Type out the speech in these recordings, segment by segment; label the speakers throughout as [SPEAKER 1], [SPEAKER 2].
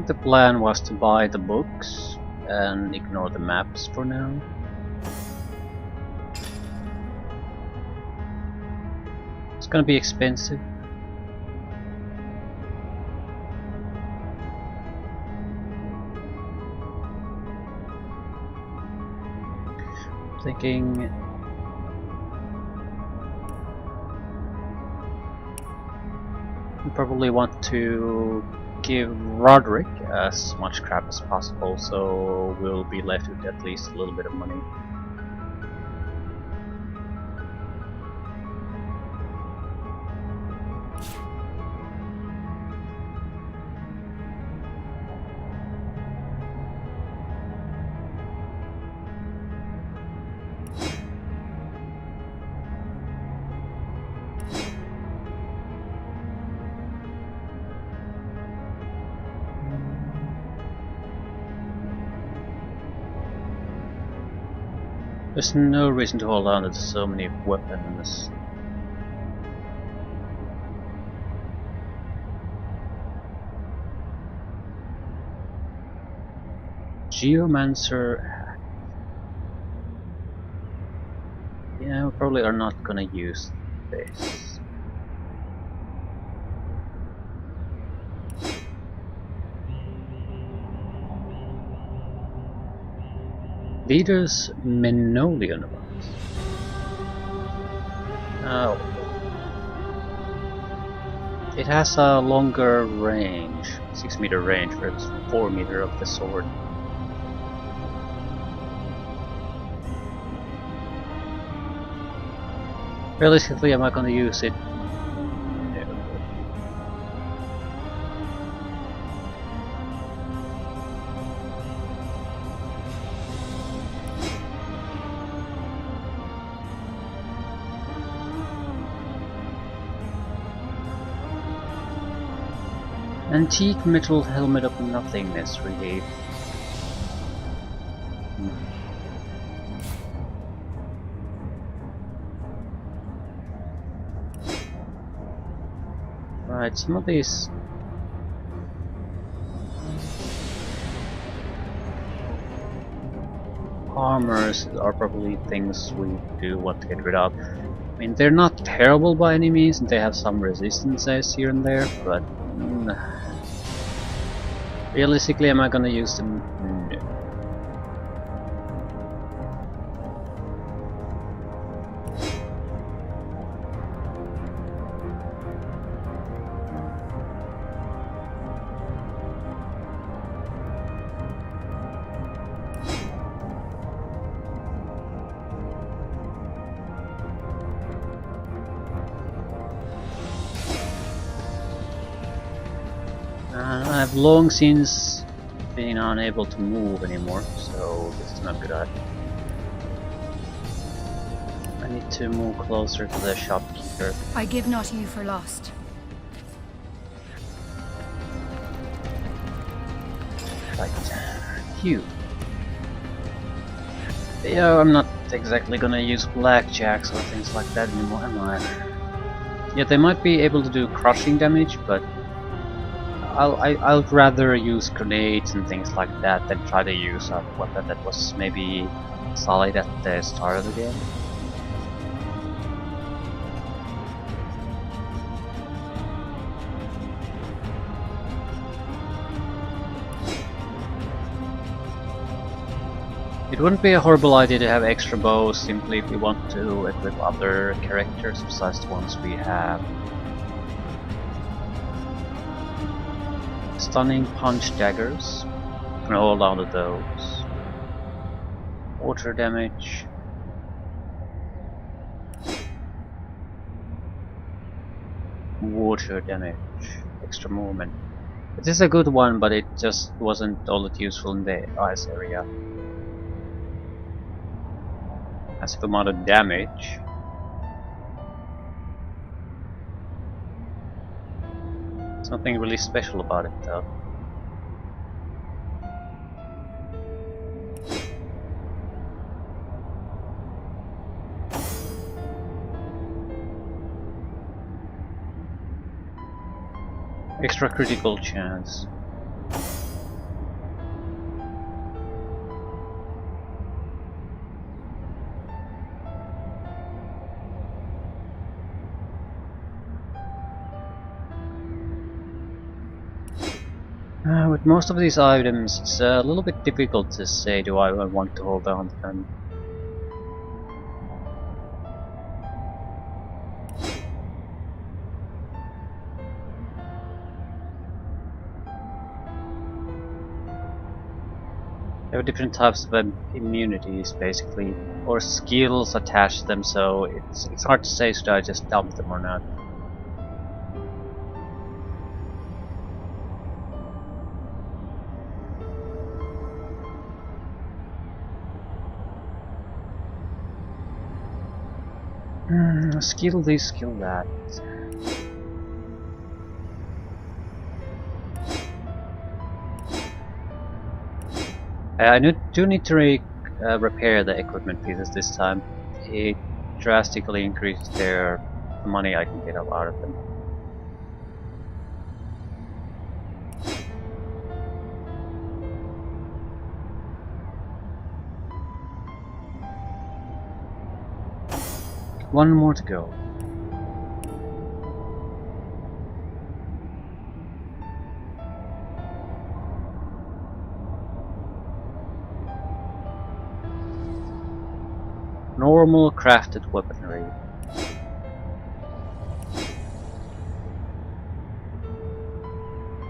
[SPEAKER 1] The plan was to buy the books and ignore the maps for now. It's gonna be expensive. Thinking we probably want to give Roderick as much crap as possible, so we'll be left with at least a little bit of money. There's no reason to hold on to so many weapons. Geomancer. Yeah, we probably are not gonna use this. Leader's Menolian ones. Oh. It has a longer range, 6-meter range, versus 4-meter of the sword. Realistically, am I gonna use it? Antique metal helmet of nothingness, really. Right, some of these armors are probably things we do want to get rid of. I mean, they're not terrible by any means, and they have some resistances here and there, but realistically, am I gonna use them? No. I've long since been unable to move anymore, so this is not good. I need to move closer to the shopkeeper.
[SPEAKER 2] I give not you for lost.
[SPEAKER 1] Right. You. Yeah, I'm not exactly gonna use blackjacks or things like that anymore, am I? Yeah, they might be able to do crushing damage, but I'll rather use grenades and things like that than try to use a weapon that was maybe solid at the start of the game. It wouldn't be a horrible idea to have extra bows simply if we want to equip other characters besides the ones we have. Stunning punch daggers. I'm gonna hold on to those. Water damage. Water damage. Extra movement. This is a good one, but it just wasn't all that useful in the ice area. Massive amount of damage. There's nothing really special about it though. Extra critical chance. With most of these items, it's a little bit difficult to say do I want to hold on to them. There are different types of immunities, basically, or skills attached to them, so it's hard to say should I just dump them or not. Skill this, skill that. I do need to repair the equipment pieces this time. It drastically increases the money I can get out of them. One more to go. Normal crafted weaponry.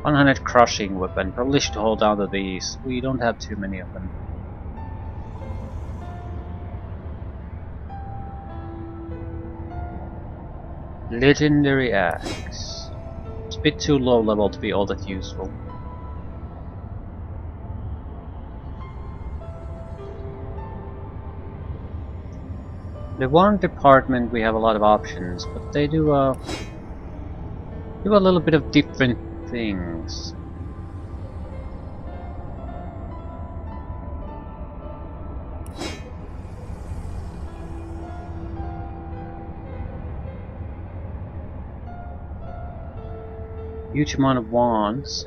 [SPEAKER 1] One-handed crushing weapon. Probably should hold on to these. We don't have too many of them. Legendary axe. It's a bit too low level to be all that useful. The one department we have a lot of options, but they do a little bit of different things. Huge amount of wands.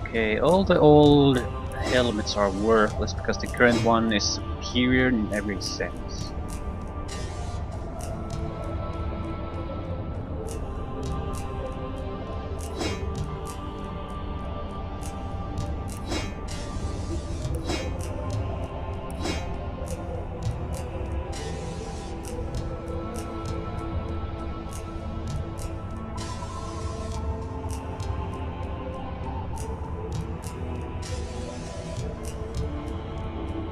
[SPEAKER 1] Okay, all the old helmets are worthless because the current one is superior in every sense.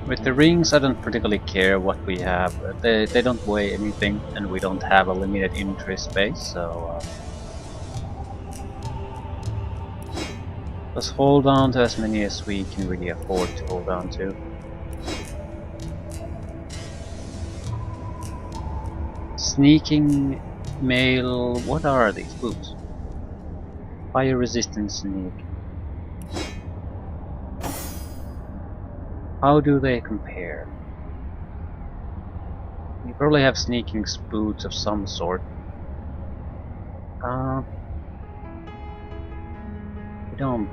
[SPEAKER 1] With the rings, I don't particularly care what we have. They don't weigh anything, and we don't have a limited inventory space, so let's hold on to as many as we can really afford to hold on to. Sneaking mail. What are these boots? Fire resistant sneak. How do they compare? We probably have sneaking boots of some sort. We don't.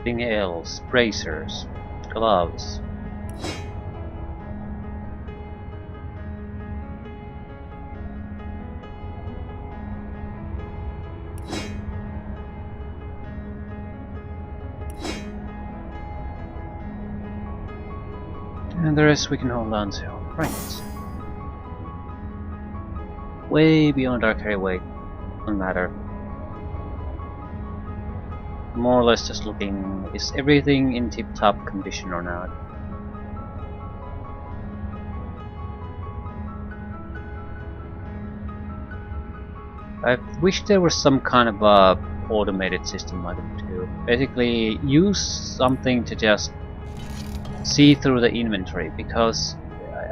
[SPEAKER 1] Anything else? Bracers, gloves. And the rest we can hold on to. Right. Way beyond our carry weight. Doesn't matter. More or less just looking, is everything in tip-top condition or not? I wish there was some kind of a automated system like that too. Basically, use something to just see through the inventory, because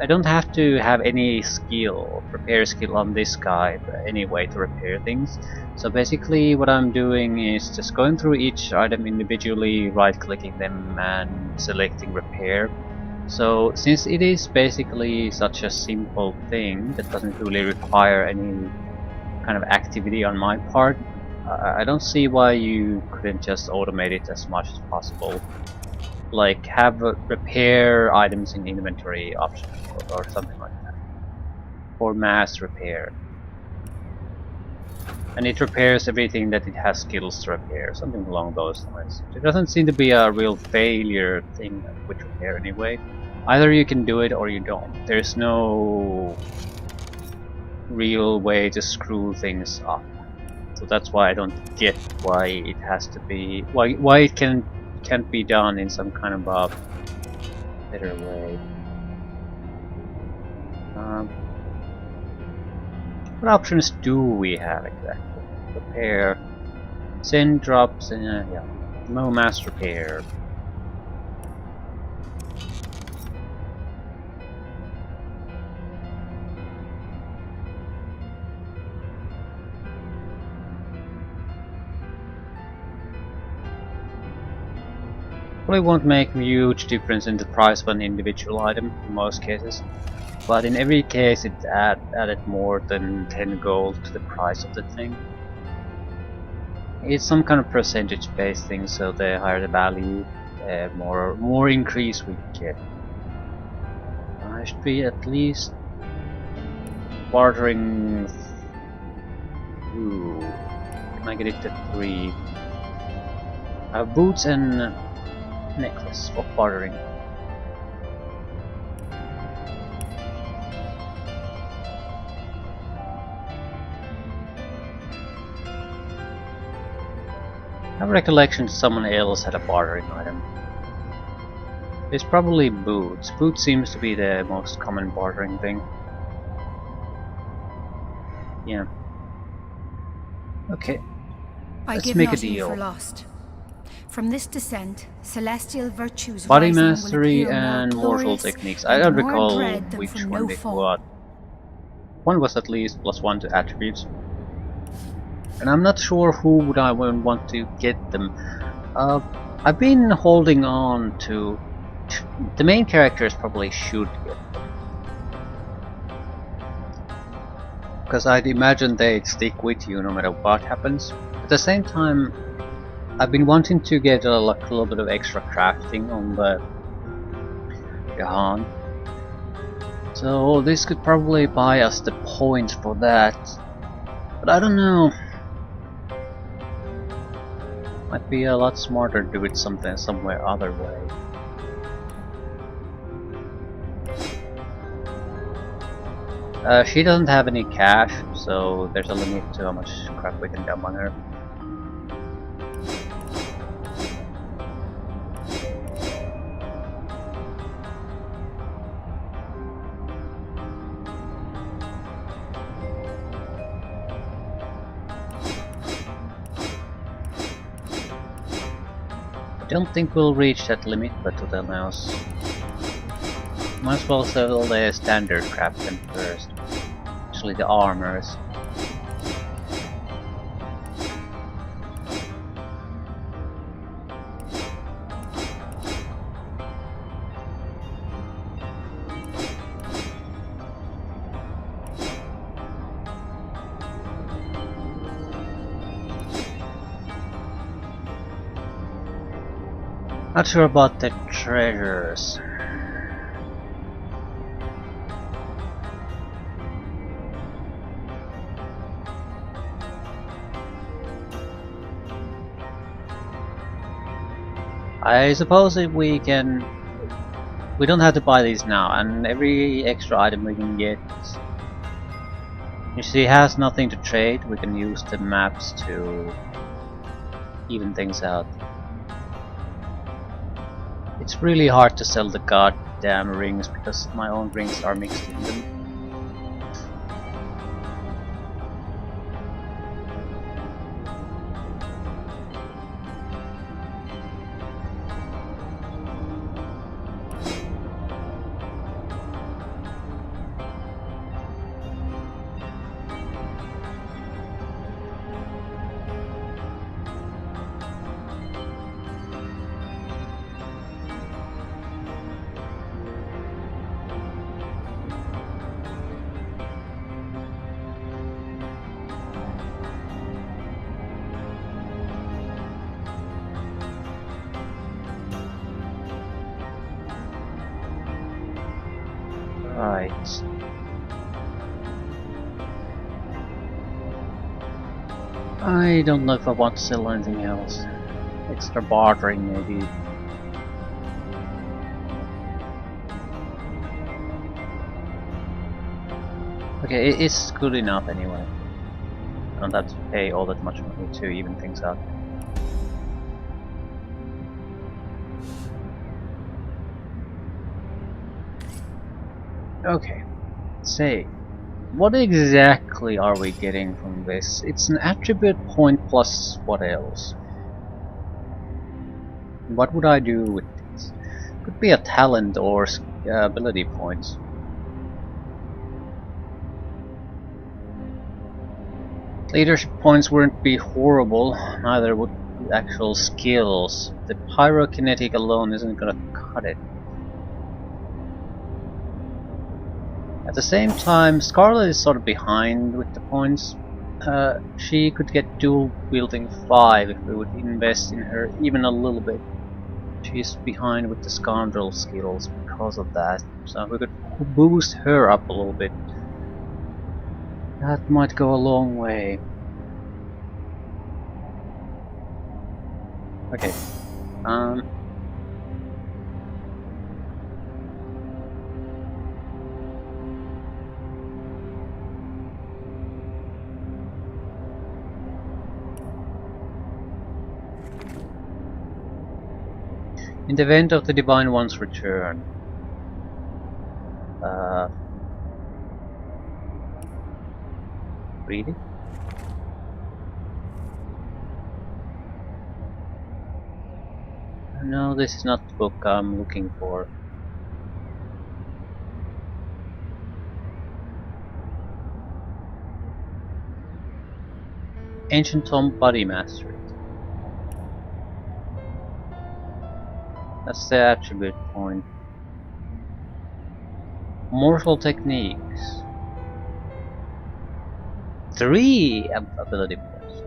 [SPEAKER 1] I don't have to have any skill, repair skill on this guy anyway to repair things. So basically what I'm doing is just going through each item individually, right clicking them and selecting repair. So since it is basically such a simple thing that doesn't really require any kind of activity on my part, I don't see why you couldn't just automate it as much as possible. Like have repair items in inventory option or something like that. Or mass repair. And it repairs everything that it has skills to repair, something along those lines. There doesn't seem to be a real failure thing with repair anyway. Either you can do it or you don't. There's no real way to screw things up. So that's why I don't get why it has to be why it can't be done in some kind of a better way. What options do we have exactly? Repair, send drops, and yeah, no mass repair. Probably won't make a huge difference in the price of an individual item in most cases, but in every case it added more than 10 gold to the price of the thing. It's some kind of percentage based thing, so the higher the value, the more increase we get. I should be at least bartering. Ooh, can I get it to 3? I have boots and necklace for bartering. I have a recollection someone else had a bartering item. It's probably boots. Boots seems to be the most common bartering thing. Yeah. Okay. Let's make a deal.
[SPEAKER 2] For lost. From this descent, celestial virtues
[SPEAKER 1] Body
[SPEAKER 2] rising
[SPEAKER 1] mastery
[SPEAKER 2] will appear
[SPEAKER 1] and
[SPEAKER 2] more
[SPEAKER 1] mortal
[SPEAKER 2] glorious
[SPEAKER 1] techniques. I don't
[SPEAKER 2] and more
[SPEAKER 1] recall
[SPEAKER 2] dread than
[SPEAKER 1] which
[SPEAKER 2] from
[SPEAKER 1] one
[SPEAKER 2] no
[SPEAKER 1] did
[SPEAKER 2] fall.
[SPEAKER 1] what. One was at least +1 to attributes. And I'm not sure who would I want to get them. I've been holding on to... The main characters probably should get them. Because I'd imagine they'd stick with you no matter what happens. At the same time, I've been wanting to get a little bit of extra crafting on the Gahan. So this could probably buy us the points for that. But I don't know. Might be a lot smarter to do it somewhere other way. She doesn't have any cash, so there's a limit to how much crap we can dump on her. I don't think we'll reach that limit, but who the knows. Might as well sell the standard crap then first. Actually the armors. Not sure about the treasures. I suppose if we can... We don't have to buy these now, and every extra item we can get... If she has nothing to trade, we can use the maps to even things out. It's really hard to sell the goddamn rings because my own rings are mixed in them. Right. I don't know if I want to sell anything else. Extra bartering, maybe. Okay, it's good enough anyway. I don't have to pay all that much money to even things out. Okay, say, what exactly are we getting from this? It's an attribute point plus what else? What would I do with this? Could be a talent or ability points. Leadership points wouldn't be horrible, neither would actual skills. The pyrokinetic alone isn't gonna cut it. At the same time, Scarlet is sort of behind with the points. She could get dual wielding 5 if we would invest in her even a little bit. She's behind with the scoundrel skills because of that, so we could boost her up a little bit. That might go a long way. Okay. In the event of the Divine One's return, really? No, this is not the book I'm looking for. Ancient Tomb Body Mastery. That's the attribute point. Mortal Techniques. 3 ability points.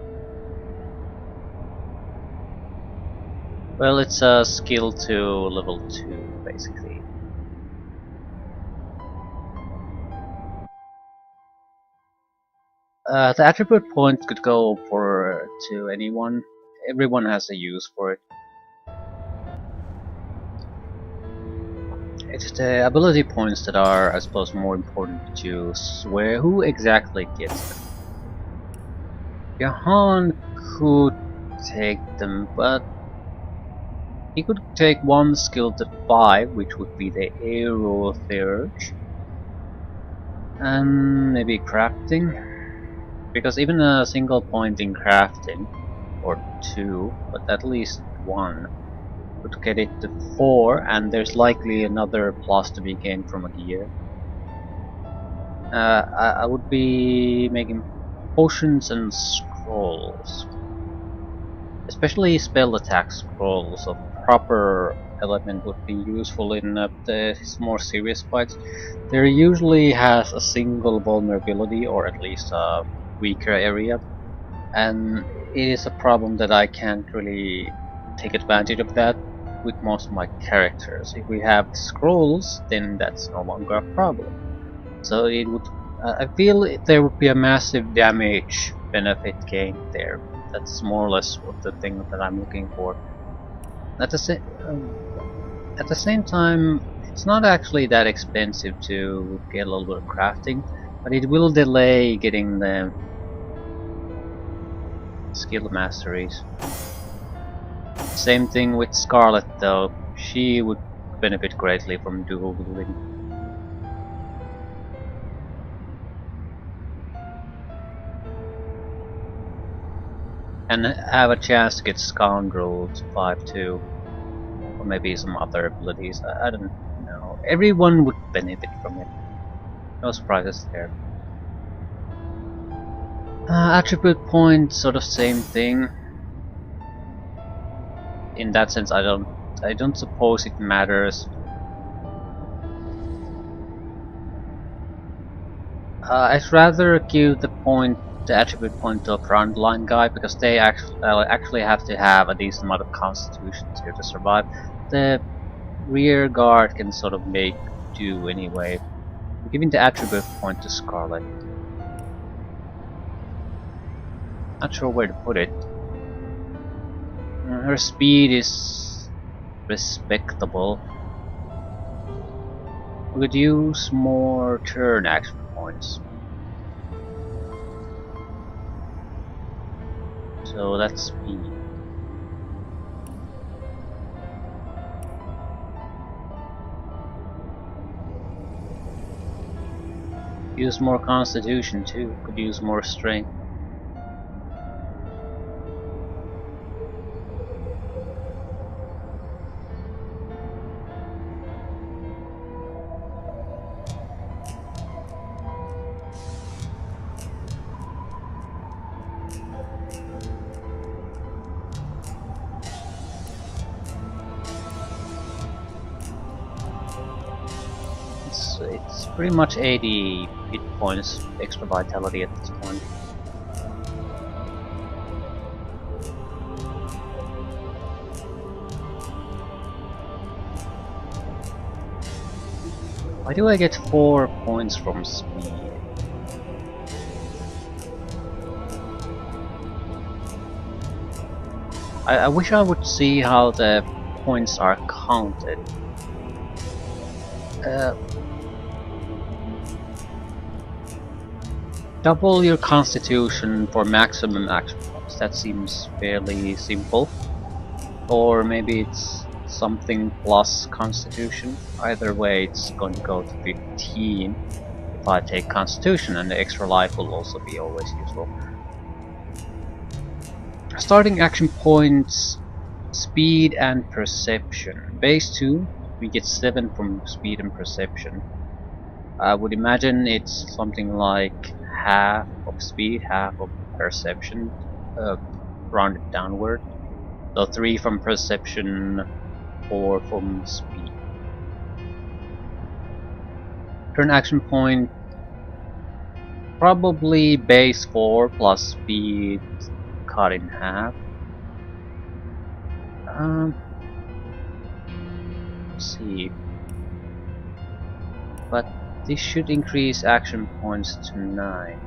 [SPEAKER 1] Well, it's a skill to level 2, basically. The attribute point could go to anyone. Everyone has a use for it. It's the ability points that are, I suppose, more important to choose. Who exactly gets them? Johan could take them, but he could take one skill to 5, which would be the Aerotheurge, and maybe crafting, because even a single point in crafting, or 2, but at least 1, would get it to 4, and there's likely another plus to be gained from a gear. I would be making potions and scrolls. Especially spell attack scrolls of proper element would be useful in the more serious fights. There usually has a single vulnerability, or at least a weaker area, and it is a problem that I can't really take advantage of that with most of my characters. If we have scrolls, then that's no longer a problem. So it would, I feel there would be a massive damage benefit gain there. That's more or less what the thing that I'm looking for. At the same time, it's not actually that expensive to get a little bit of crafting, but it will delay getting the skill masteries. Same thing with Scarlet though, she would benefit greatly from dual wielding. And have a chance to get Scoundrel to 5 too. Or maybe some other abilities, I don't know. Everyone would benefit from it. No surprises there. Attribute point, sort of same thing. In that sense, I don't suppose it matters. I'd rather give the attribute point to a frontline guy, because they actually have to have a decent amount of constitution to survive. The rear guard can sort of make do anyway. Giving the attribute point to Scarlet. Not sure where to put it. Her speed is respectable. We could use more turn action points. So that's speed. Use more constitution too. Could use more strength. It's pretty much 80 hit points extra vitality at this point. Why do I get 4 points from speed? I wish I would see how the points are counted. Double your constitution for maximum action points. That seems fairly simple. Or maybe it's something plus constitution. Either way, it's going to go to 15 if I take constitution, and the extra life will also be always useful. Starting action points, speed and perception. Base 2, we get 7 from speed and perception. I would imagine it's something like half of speed, half of perception, rounded downward. So 3 from perception, 4 from speed. Turn action point, probably base 4 plus speed cut in half. Let's see. But this should increase action points to 9.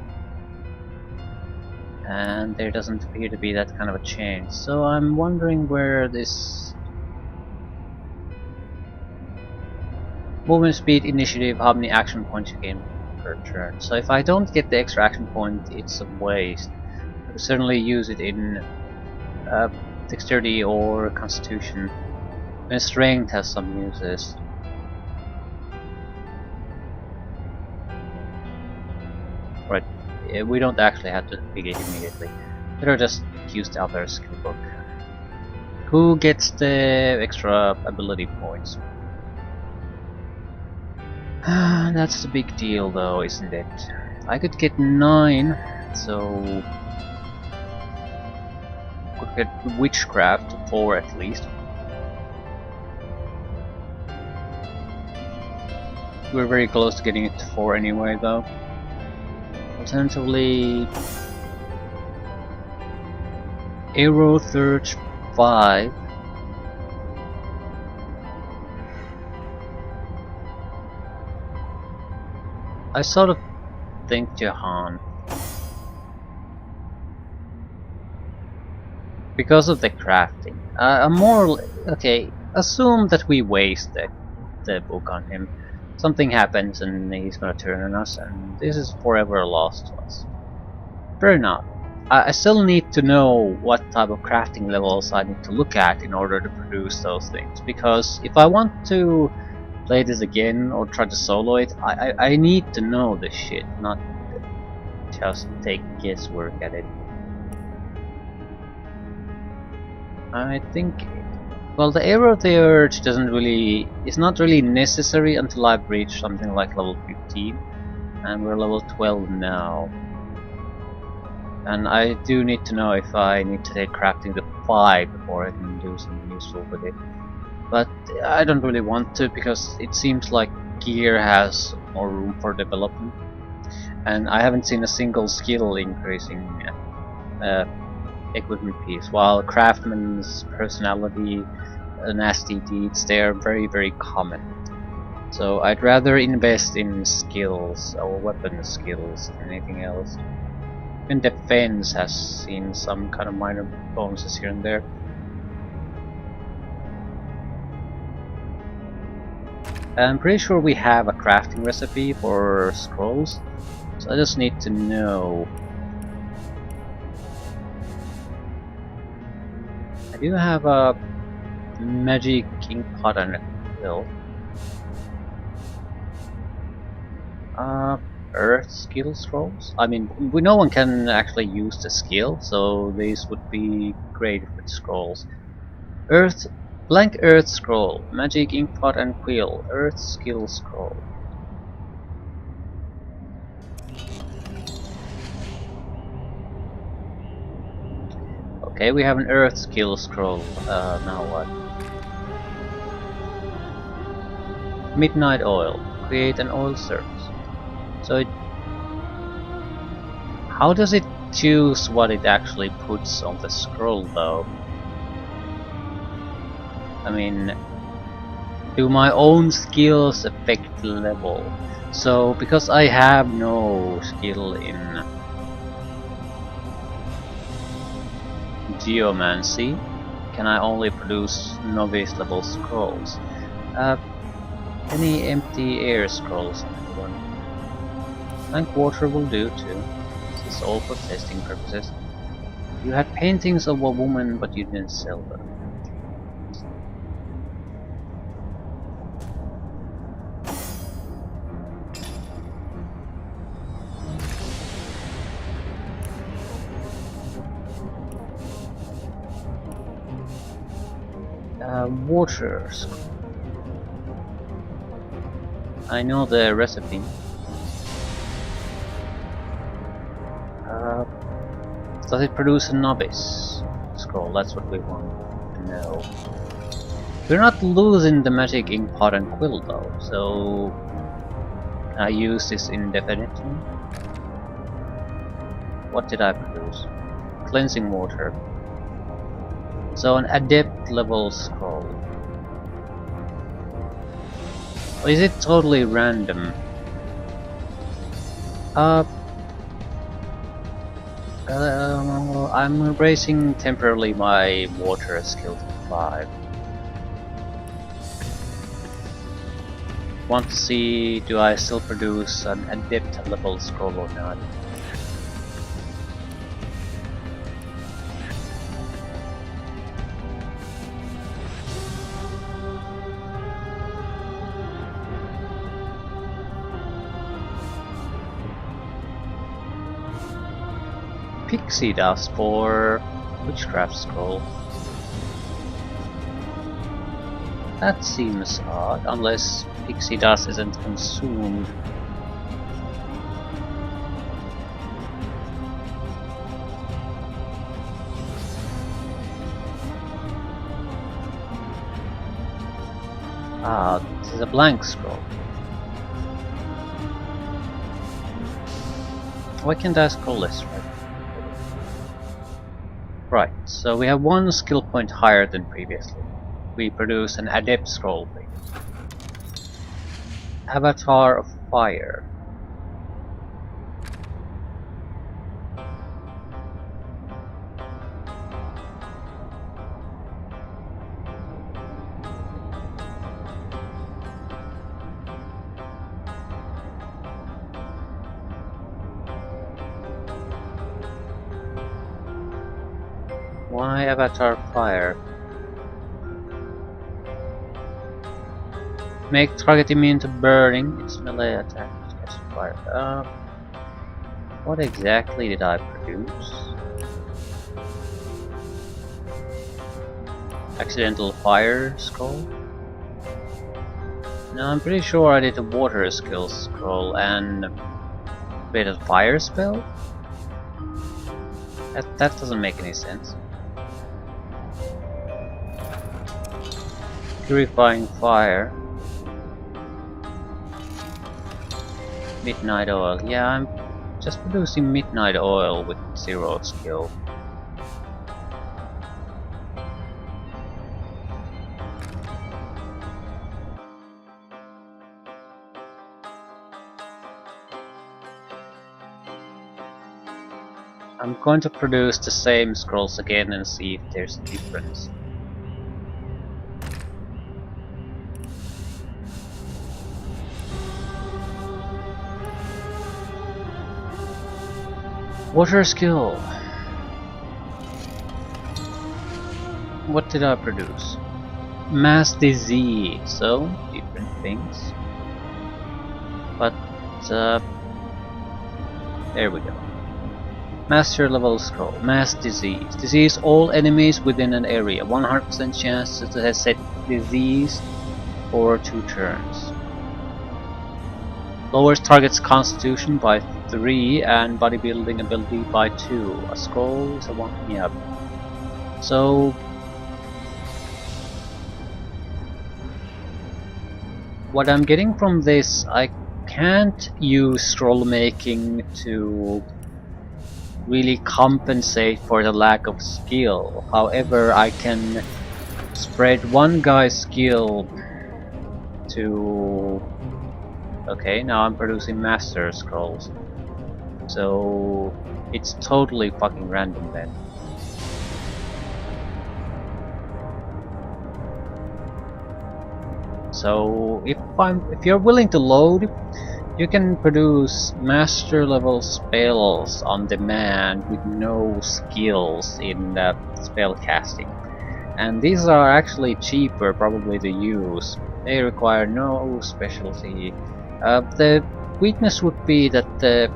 [SPEAKER 1] And there doesn't appear to be that kind of a change. So I'm wondering where this movement speed initiative, how many action points you gain per turn. So if I don't get the extra action point, it's a waste. I could certainly use it in dexterity or constitution. And strength has some uses. Right, we don't actually have to pick it immediately. Better just use the other skill book. Who gets the extra ability points? That's the big deal though, isn't it? I could get 9, so could get witchcraft 4 at least. We're very close to getting it to 4 anyway though. Alternatively, Arrow Surge 5. I sort of think Jahan, because of the crafting. Okay, assume that we waste the book on him. Something happens and he's gonna turn on us, and this is forever lost to us. Fair enough. I still need to know what type of crafting levels I need to look at in order to produce those things, because if I want to play this again or try to solo it, I need to know this shit, not just take guesswork at it. I think, well, the Arrow of the Urge is not really necessary until I've reached something like level 15, and we're level 12 now. And I do need to know if I need to take crafting to 5 before I can do something useful with it. But I don't really want to, because it seems like gear has more room for development, and I haven't seen a single skill increasing equipment piece, while craftsman's personality, nasty deeds, they are very, very common. So I'd rather invest in skills or weapon skills than anything else. Even defense has seen some kind of minor bonuses here and there. I'm pretty sure we have a crafting recipe for scrolls, so I just need to know. I do have a magic ink pot and a quill. Earth skill scrolls? I mean, no one can actually use the skill, so these would be great with scrolls. Earth, blank Earth scroll, magic ink pot and quill, Earth skill scroll. Okay, we have an Earth skill scroll. Now what? Midnight oil. Create an oil surface. So how does it choose what it actually puts on the scroll though? I mean, do my own skills affect the level? So because I have no skill in geomancy, can I only produce novice level scrolls? Any empty air scrolls? Blank water will do too. This is all for testing purposes. You had paintings of a woman, but you didn't sell them. Water scroll. I know the recipe. Does it produce a novice scroll? That's what we want to know. We're not losing the magic ink pot and quill though, so can I use this indefinitely? What did I produce? Cleansing water. So an adept level scroll. Or is it totally random? I'm raising temporarily my water skill to 5. Want to see, do I still produce an adept level scroll or not? Pixie dust for witchcraft scroll. That seems odd, unless pixie dust isn't consumed. Ah, this is a blank scroll. Why can't I scroll this right? Right, so we have one skill point higher than previously. We produce an adept scroll. Avatar of Fire. Why Avatar Fire? Make target immune to burning. Its melee attack catches fire. What exactly did I produce? Accidental fire scroll? No, I'm pretty sure I did a water skill scroll and created a fire spell? That doesn't make any sense. Purifying fire. Midnight oil. Yeah, I'm just producing midnight oil with 0 skill. I'm going to produce the same scrolls again and see if there's a difference. Water skill. What did I produce? Mass disease, so different things. But there we go. Master level scroll. Mass disease. Disease all enemies within an area. 100% chance to set disease for 2 turns. Lowers target's constitution by 3 and bodybuilding ability by 2. A scroll is a 1. Yep. So what I'm getting from this, I can't use scroll making to really compensate for the lack of skill. However, I can spread one guy's skill to... Okay, now I'm producing master scrolls. So it's totally fucking random then. So if you're willing to load, you can produce master level spells on demand with no skills in spell casting. And these are actually cheaper probably to use. They require no specialty. The weakness would be that the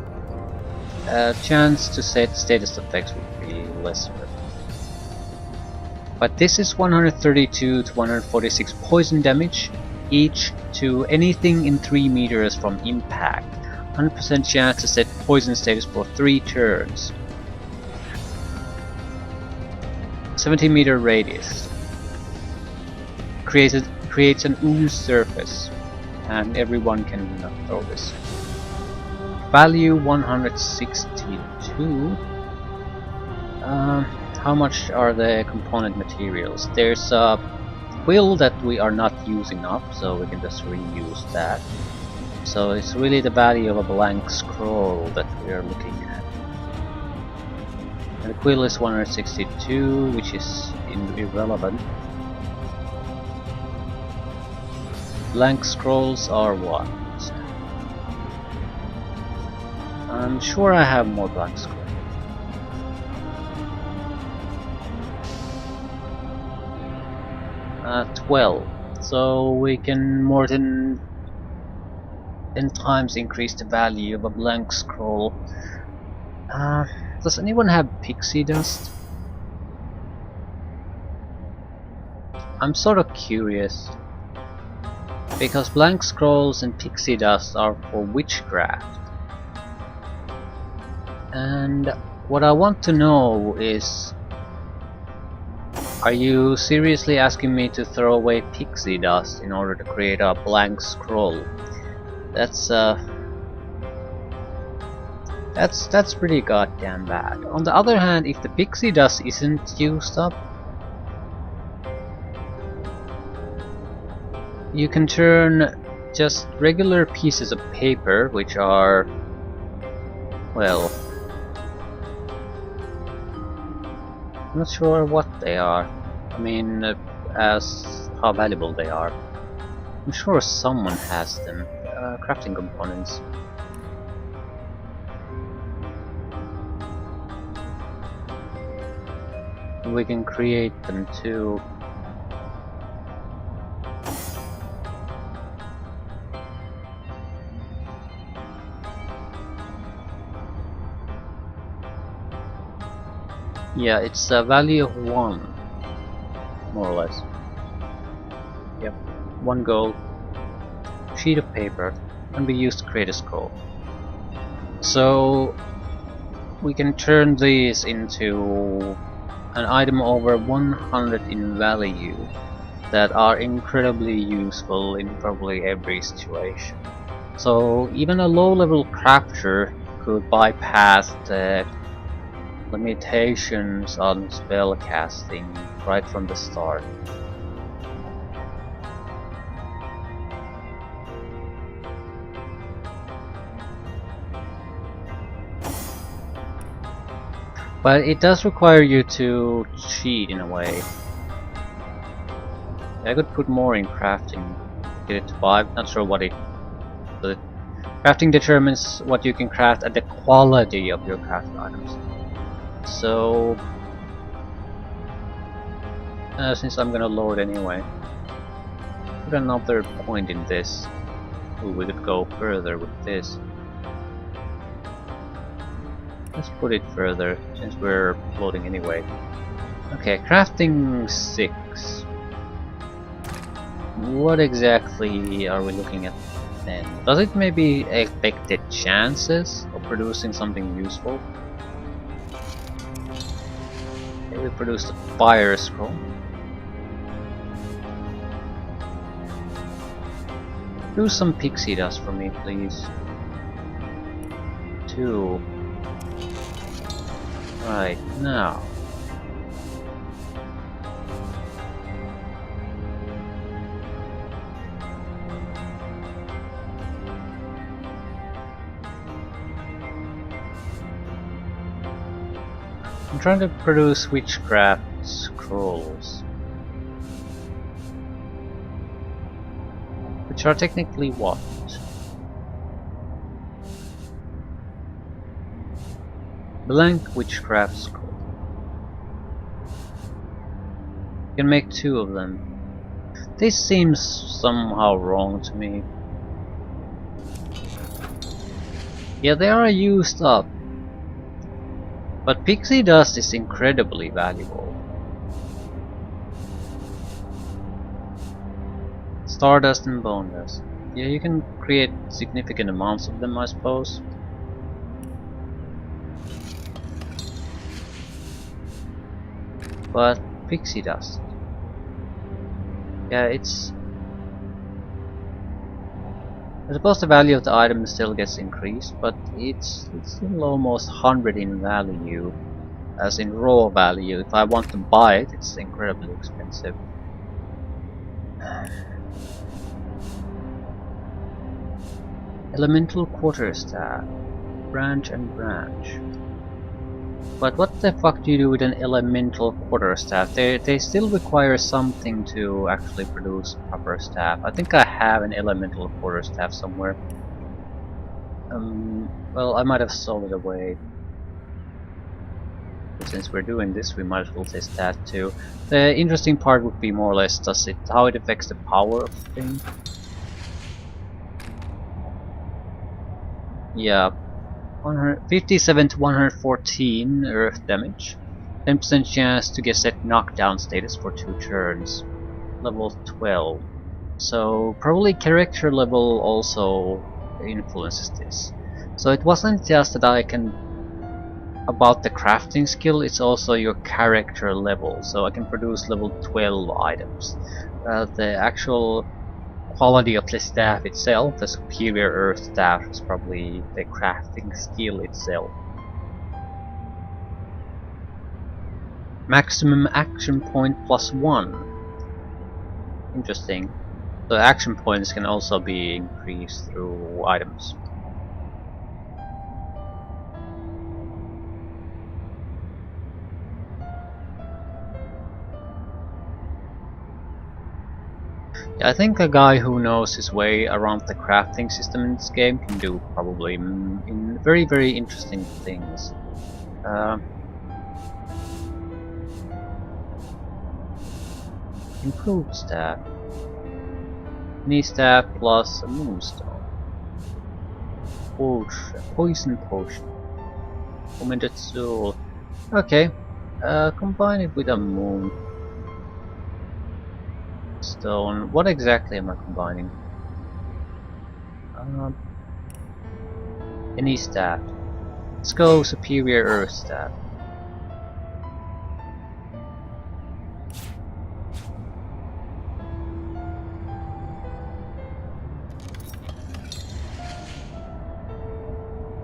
[SPEAKER 1] chance to set status effects would be lesser. But this is 132 to 146 poison damage each to anything in 3 meters from impact. 100% chance to set poison status for 3 turns. 70-meter radius. Creates an ooze surface, and everyone can throw this. Value 162. How much are the component materials? There's a quill that we are not using up, so we can just reuse that. So it's really the value of a blank scroll that we are looking at. And the quill is 162, which is irrelevant. Blank scrolls are what? I'm sure I have more blank scrolls. 12. So we can more than 10 times increase the value of a blank scroll. Does anyone have pixie dust? I'm sort of curious, because blank scrolls and pixie dust are for witchcraft. And what I want to know is, are you seriously asking me to throw away pixie dust in order to create a blank scroll? That's pretty goddamn bad. On the other hand, if the pixie dust isn't used up, you can turn just regular pieces of paper, which are, well, I'm not sure what they are. I mean, as how valuable they are. I'm sure someone has them. Crafting components. We can create them too. Yeah, it's a value of 1, more or less. Yep, 1 gold. Sheet of paper can be used to create a scroll. So we can turn these into an item over 100 in value that are incredibly useful in probably every situation. So even a low-level crafter could bypass the limitations on spell casting right from the start. But it does require you to cheat in a way. I could put more in crafting. Get it to 5, not sure what it... So crafting determines what you can craft and the quality of your crafted items. So... since I'm gonna load anyway, put another point in this. Ooh, we could go further with this. Let's put it further, since we're loading anyway. Okay, crafting 6. What exactly are we looking at then? Does it maybe affect the chances of producing something useful? Okay, we produced a fire scroll. Do some pixie dust for me, please. 2. Right, now. I'm trying to produce witchcraft scrolls. Which are technically what? Blank witchcraft scroll. You can make 2 of them. This seems somehow wrong to me. Yeah, they are used up. But pixie dust is incredibly valuable. Stardust and bone dust. Yeah, you can create significant amounts of them, I suppose. But pixie dust. Yeah, it's... I suppose the value of the item still gets increased, but it's still almost 100 in value. As in raw value. If I want to buy it, it's incredibly expensive. Elemental quarterstaff. Branch and branch. But what the fuck do you do with an elemental quarterstaff? They still require something to actually produce a proper staff. I think I have an elemental quarterstaff somewhere. Well, I might have sold it away. But since we're doing this, we might as well test that too. The interesting part would be more or less how it affects the power of the thing. Yeah, 57 to 114 earth damage. 10% chance to get set knockdown status for 2 turns. Level 12. So probably character level also influences this. So it wasn't just that I can about the crafting skill, it's also your character level. So I can produce level 12 items. The actual quality of the staff itself, the superior earth staff, is probably the crafting skill itself. Maximum action point +1. Interesting. So action points can also be increased through items. Yeah, I think a guy who knows his way around the crafting system in this game can do probably in very interesting things. Improved staff. Knee staff plus a moonstone. Poison potion. Commended soul. Okay. Combine it with a moon stone. What exactly am I combining? Any staff. Let's go superior earth staff.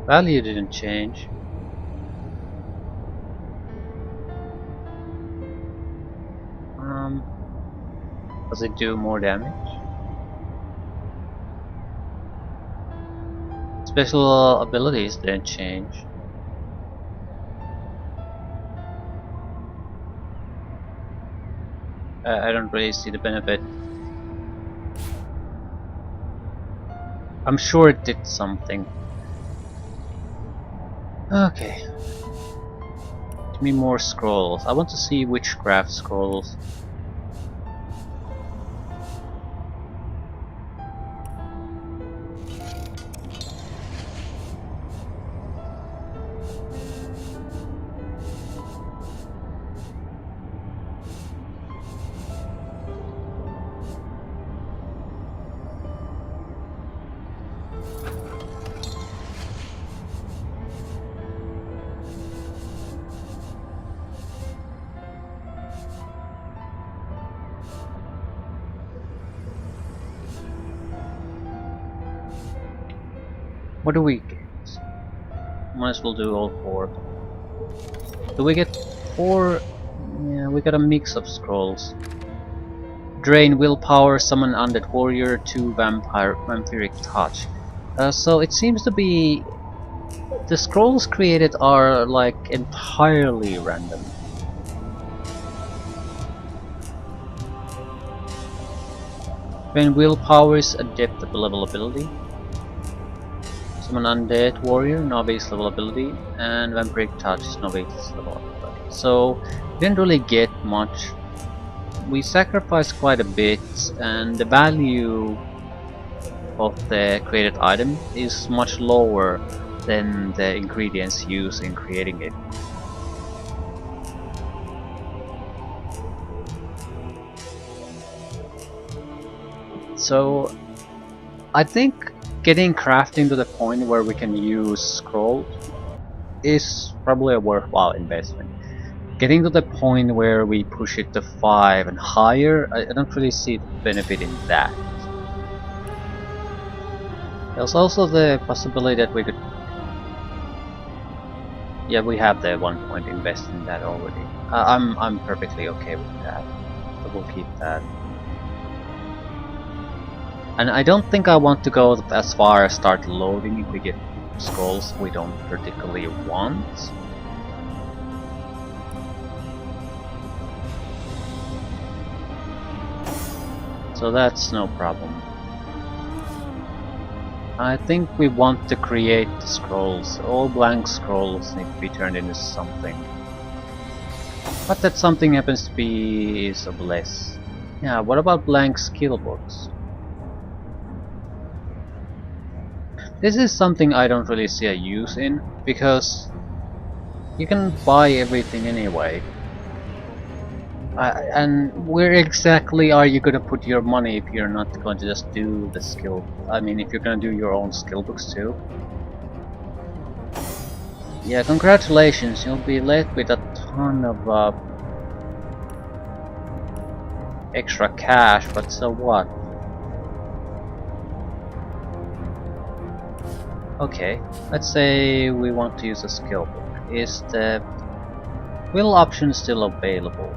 [SPEAKER 1] Value didn't change. Does it do more damage? Special abilities didn't change. I don't really see the benefit. I'm sure it did something. Okay. Give me more scrolls. I want to see witchcraft scrolls. What do we get? Might as well do all four. Do we get four? Yeah, we got a mix of scrolls. Drain willpower, summon undead warrior, 2 vampiric touch. So it seems to be the scrolls created are like entirely random. When willpower is adept level ability. Summon undead warrior, novice level ability, and vampiric touch is novice level ability. So we didn't really get much. We sacrificed quite a bit, and the value of the created item is much lower than the ingredients used in creating it. So I think getting crafting to the point where we can use scrolls is probably a worthwhile investment. Getting to the point where we push it to 5 and higher, I don't really see the benefit in that. There's also the possibility that we could... Yeah, we have the 1 point invest in that already. I'm perfectly okay with that. I will keep that. And I don't think I want to go as far as start loading if we get scrolls we don't particularly want. So that's no problem. I think we want to create the scrolls. All blank scrolls need to be turned into something. But that something happens to be is of less. Yeah, what about blank skill books? This is something I don't really see a use in, because you can buy everything anyway. And where exactly are you gonna put your money if you're not going to just do the skill? I mean, if you're gonna do your own skill books too. Yeah, congratulations, you'll be left with a ton of extra cash, but so what? Okay, let's say we want to use a skill book. Is the will option still available?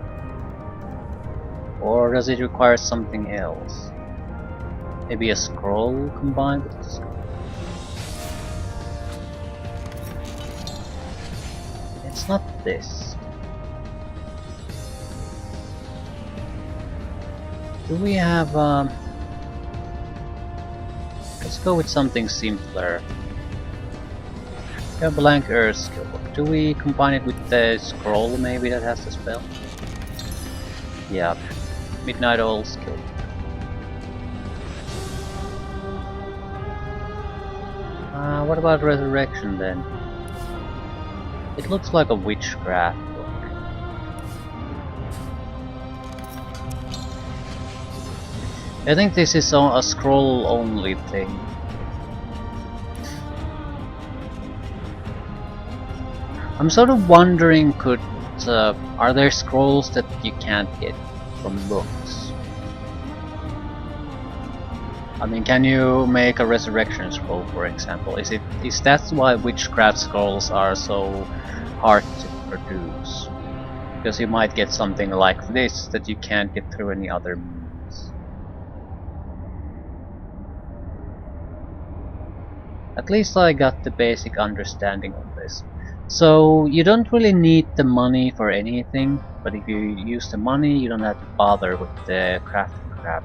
[SPEAKER 1] Or does it require something else? Maybe a scroll combined with the scroll? It's not this. Do we have let's go with something simpler. A blank earth skill book. Do we combine it with the scroll maybe that has the spell? Yeah. Midnight Oil skill. What about resurrection then? It looks like a witchcraft book. I think this is a scroll only thing. I'm sort of wondering, are there scrolls that you can't get from books? I mean, can you make a resurrection scroll, for example? Is that why witchcraft scrolls are so hard to produce? Because you might get something like this that you can't get through any other means. At least I got the basic understanding of this. So you don't really need the money for anything. But if you use the money, you don't have to bother with the crafting crap.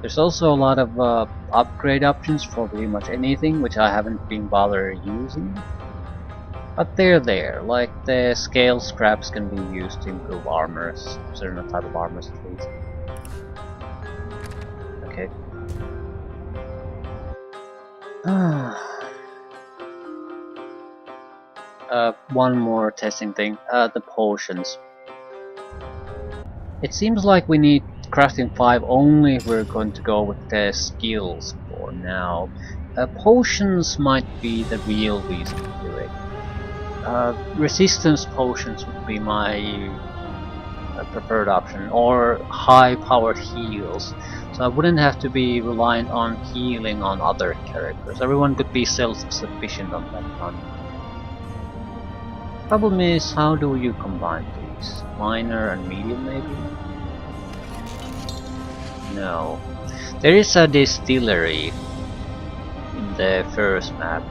[SPEAKER 1] There's also a lot of upgrade options for pretty much anything, which I haven't been bothered using. But they're there, like the scale scraps can be used to improve armors, certain type of armors at least. Okay. One more testing thing, the potions. It seems like we need crafting 5 only if we're going to go with the skills for now. Potions might be the real reason to do it. Resistance potions would be my preferred option, or high-powered heals. So I wouldn't have to be reliant on healing on other characters. Everyone could be self-sufficient on that front. Problem is, how do you combine these? Minor and medium, maybe? No. There is a distillery in the first map.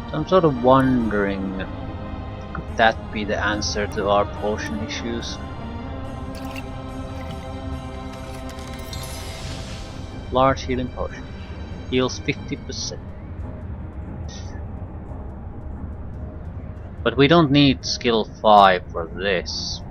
[SPEAKER 1] So I'm sort of wondering, could that be the answer to our potion issues? Large healing potion. Heals 50%. But we don't need skill 5 for this.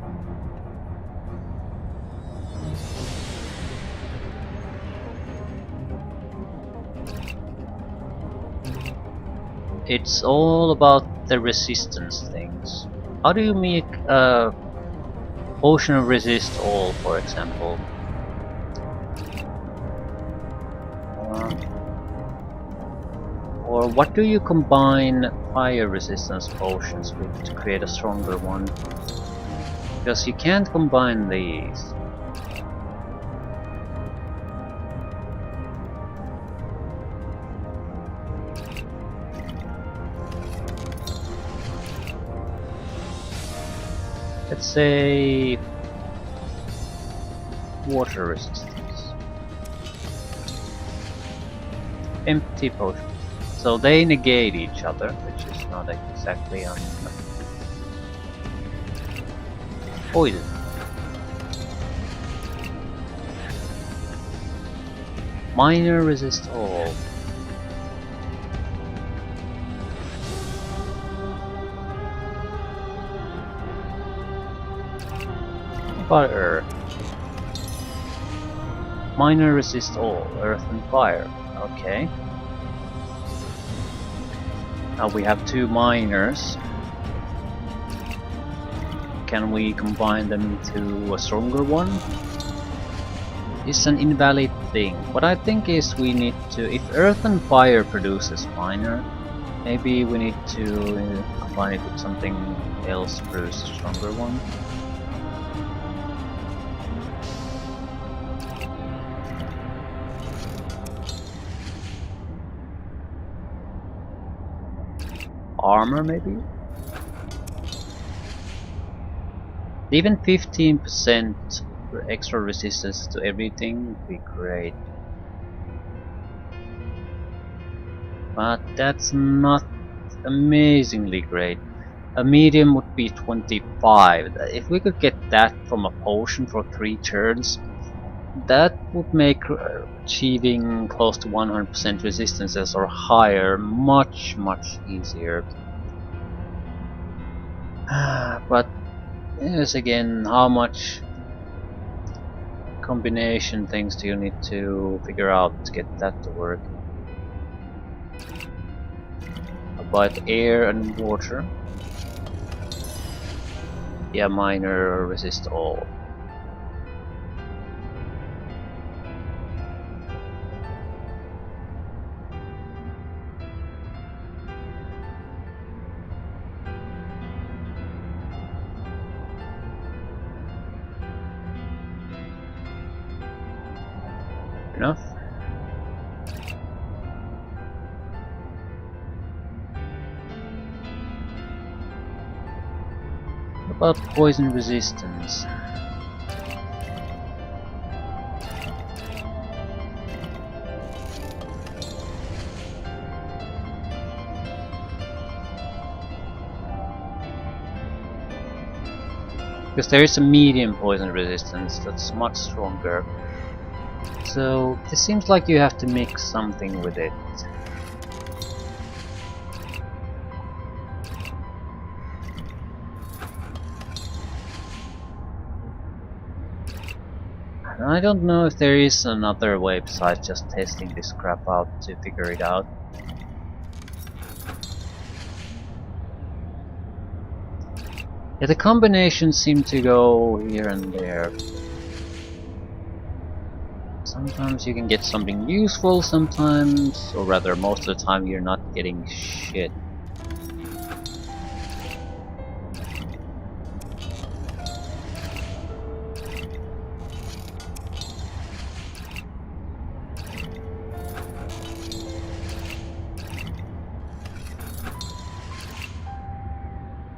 [SPEAKER 1] It's all about the resistance things. How do you make a potion of resist all, for example? Or what do you combine fire resistance potions with to create a stronger one? Because you can't combine these. Let's say water resistance. Empty potion. So they negate each other, which is not exactly poison. Minor resist all. What about earth? Minor resist all, earth and fire. Okay. Now we have 2 minors. Can we combine them into a stronger one? It's an invalid thing. What I think is we need to, if earth and fire produces minor, maybe we need to combine it with something else to produce a stronger one. Armor, maybe? Even 15% extra resistance to everything would be great. But that's not amazingly great. A medium would be 25. If we could get that from a potion for 3 turns, that would make achieving close to 100% resistances or higher much easier. But yes, again, how much combination things do you need to figure out to get that to work? About air and water. Yeah, minor resist all. Enough? About poison resistance. Because there is a medium poison resistance that's much stronger. So it seems like you have to mix something with it. And I don't know if there is another way besides just testing this crap out to figure it out. Yeah, the combinations seem to go here and there. Sometimes you can get something useful, sometimes, or rather most of the time you're not getting shit.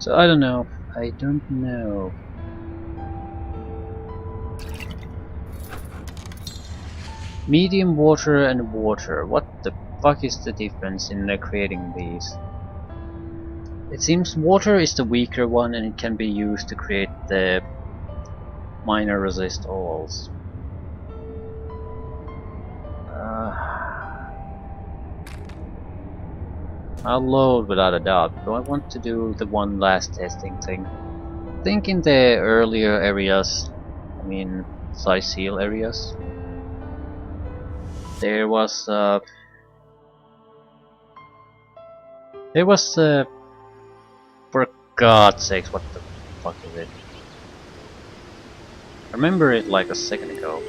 [SPEAKER 1] So I don't know. I don't know. Medium water and water. What the fuck is the difference in creating these? It seems water is the weaker one and it can be used to create the minor resist alls. I'll load without a doubt. Do I want to do the one last testing thing? I think in the earlier areas, I mean Seal areas, there was for God's sakes, what the fuck is it? I remember it like a second ago.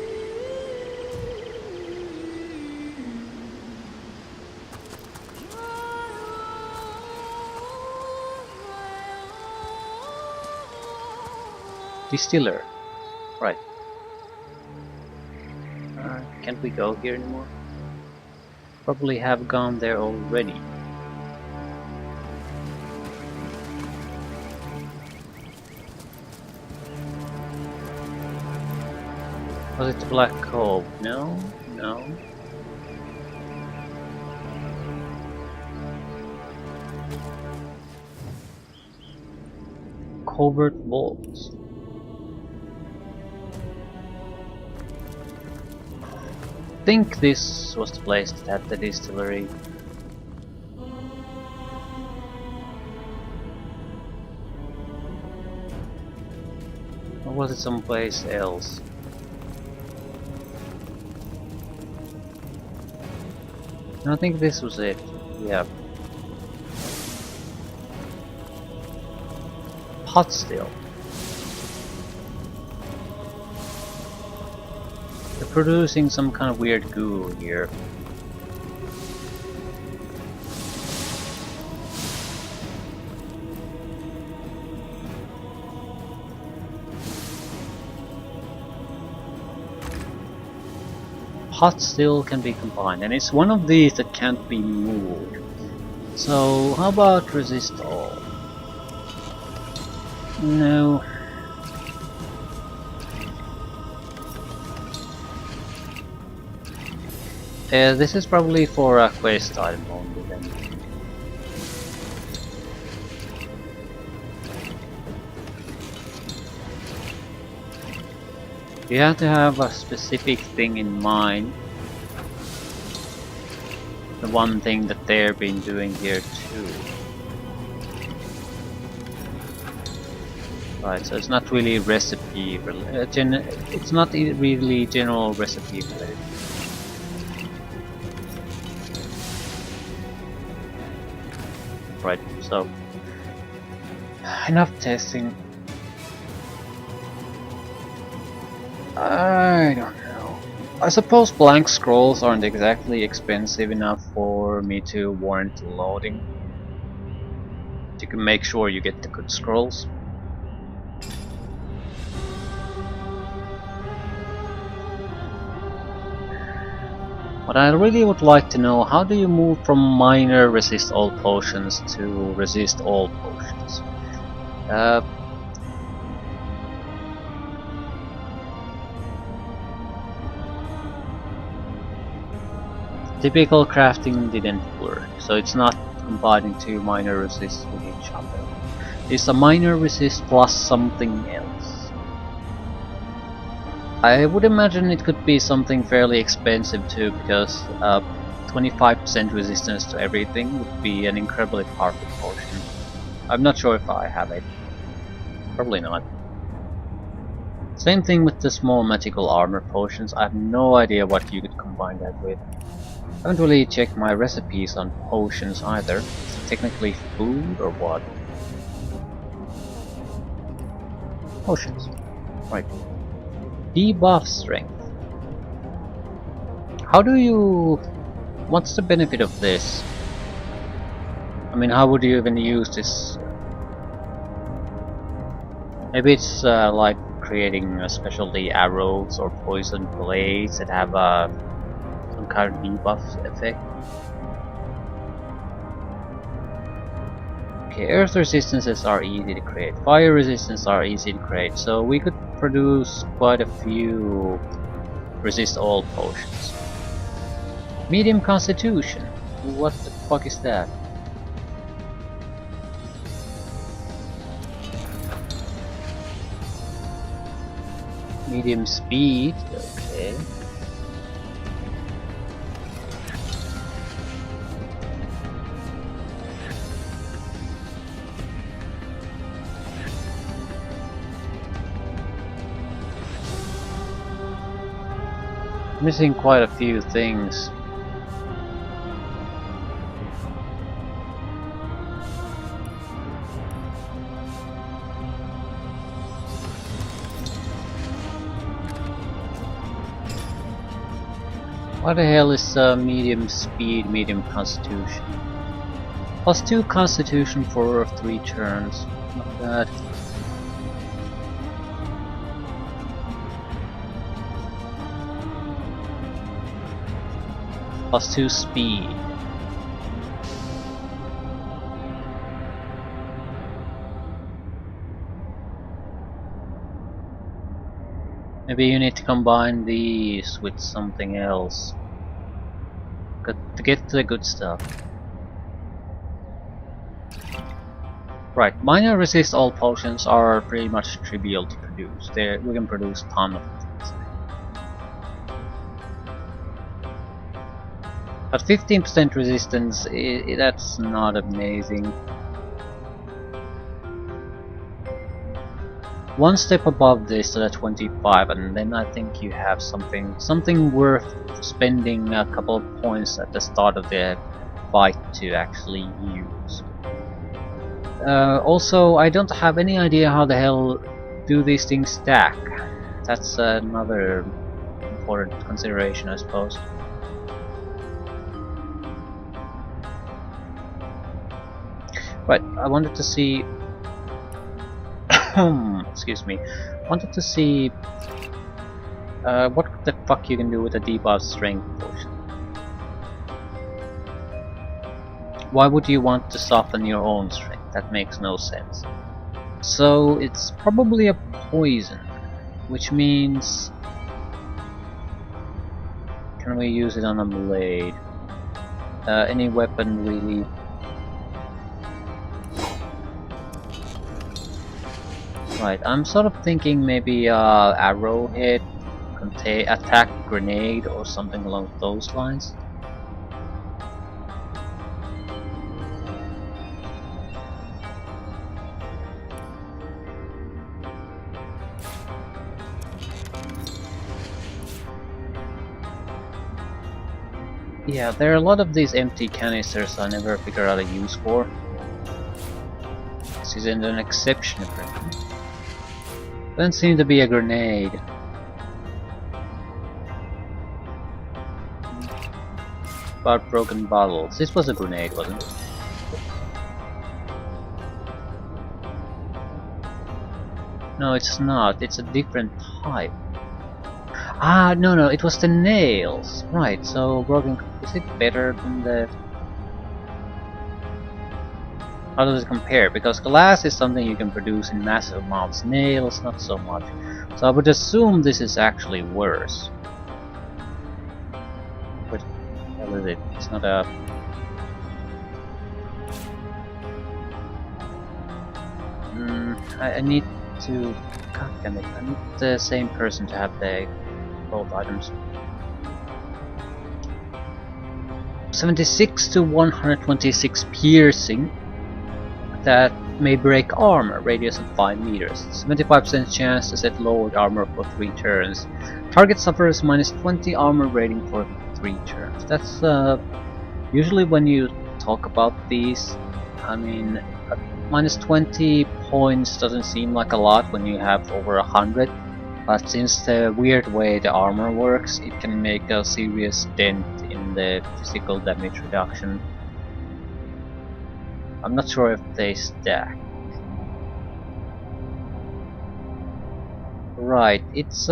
[SPEAKER 1] Distiller. Right. Can't we go here anymore? Probably have gone there already. Was it the Black Cove? No, no. Covert vaults. I think this was the place that had the distillery. Or was it someplace else? I think this was it. Yeah. Hot still. They're producing some kind of weird goo here. Hot still can be combined, and it's one of these that can't be moved. So how about resist all? No. This is probably for a quest item only then. You have to have a specific thing in mind. The one thing that they've been doing here too. Right, so it's not really recipe related. It's not really general recipe related. Right, so enough testing. I don't know. I suppose blank scrolls aren't exactly expensive enough for me to warrant loading. You can make sure you get the good scrolls. But I really would like to know, how do you move from minor resist all potions to resist all potions? Typical crafting didn't work, so it's not combining two minor resists with each other. It's a minor resist plus something else. I would imagine it could be something fairly expensive too, because 25% resistance to everything would be an incredibly powerful potion. I'm not sure if I have it. Probably not. Same thing with the small magical armor potions. I have no idea what you could combine that with. I haven't really checked my recipes on potions either. Is it technically food or what? Potions. Right. Debuff strength. How do you... What's the benefit of this? I mean, how would you even use this? Maybe it's like creating specialty arrows or poison blades that have some kind of debuff effect. Okay, earth resistances are easy to create. Fire resistance are easy to create. So we could produce quite a few resist all potions. Medium constitution. What the fuck is that? Medium speed. Okay. Missing quite a few things. What the hell is medium speed, medium constitution? +2 constitution for 3 turns. Not bad. +2 speed. Maybe you need to combine these with something else to get the good stuff. Right, minor resist all potions are pretty much trivial to produce. We can produce a ton of things. But 15% resistance, that's not amazing. One step above this to the 25, and then I think you have something worth spending a couple of points at the start of the fight to actually use. Also, I don't have any idea how the hell do these things stack. That's another important consideration, I suppose. Right, I wanted to see... excuse me. Wanted to see what the fuck you can do with a debuff strength potion. Why would you want to soften your own strength? That makes no sense. So it's probably a poison, which means... Can we use it on a blade? Any weapon really? Right, I'm sort of thinking maybe arrowhead, attack grenade or something along those lines. Yeah, there are a lot of these empty canisters I never figure out a use for. This isn't an exception apparently. Doesn't seem to be a grenade. About broken bottles. This was a grenade, wasn't it? No, it's not. It's a different type. Ah, no, it was the nails. Right, so broken... Is it better than the... How does it compare? Because glass is something you can produce in massive amounts. Nails, not so much. So I would assume this is actually worse. What the hell is it? It's not a... I need to... God damn it, I need the same person to have the both items. 76 to 126 piercing. That may break armor, radius of 5 meters. 75% chance to set lowered armor for 3 turns. Target suffers minus 20 armor rating for 3 turns. That's usually when you talk about these, I mean, minus 20 points doesn't seem like a lot when you have over 100, but since the weird way the armor works, it can make a serious dent in the physical damage reduction. I'm not sure if they stack. Right, it's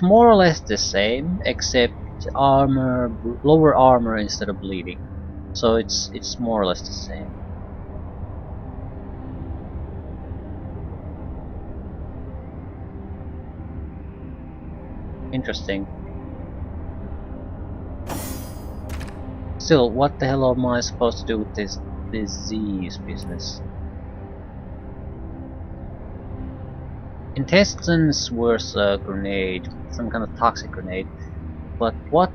[SPEAKER 1] more or less the same, except armor, lower armor instead of bleeding. So it's more or less the same. Interesting. Still, what the hell am I supposed to do with this disease business? Intestines was a grenade, some kind of toxic grenade, but what?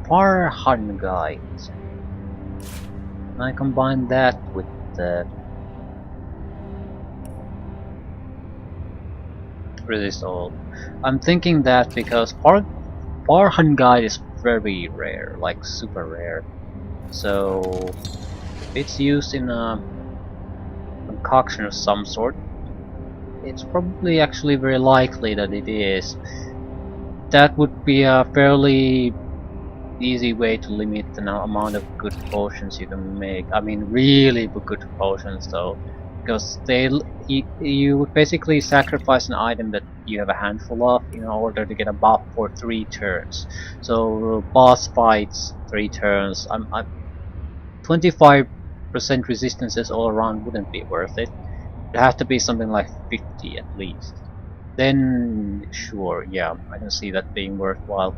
[SPEAKER 1] Farhan guide. Can I combine that with the resist all? I'm thinking that because Farhan guide is very rare, like super rare. So if it's used in a concoction of some sort, it's probably actually very likely that it is. That would be a fairly easy way to limit the amount of good potions you can make. I mean, really good potions though, because you would basically sacrifice an item that you have a handful of in order to get a buff for 3 turns. So boss fights 3 turns. 25% resistances all around wouldn't be worth it. It'd have to be something like 50 at least. Then sure, yeah, I can see that being worthwhile.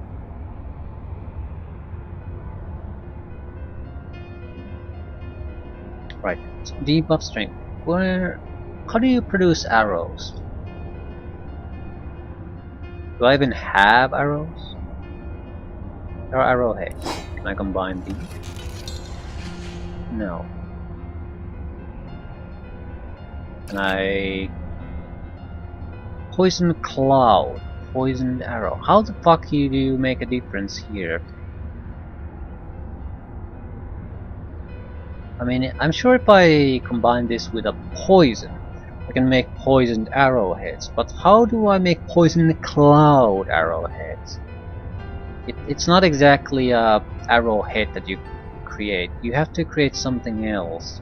[SPEAKER 1] Right, so debuff strength. How do you produce arrows? Do I even have arrows? There are arrowheads. Can I combine these? No. Can I... Poison cloud, poisoned arrow. How the fuck do you make a difference here? I mean, I'm sure if I combine this with a poison, I can make poisoned arrowheads, but how do I make poisoned cloud arrowheads? It's not exactly a arrowhead that you create. You have to create something else.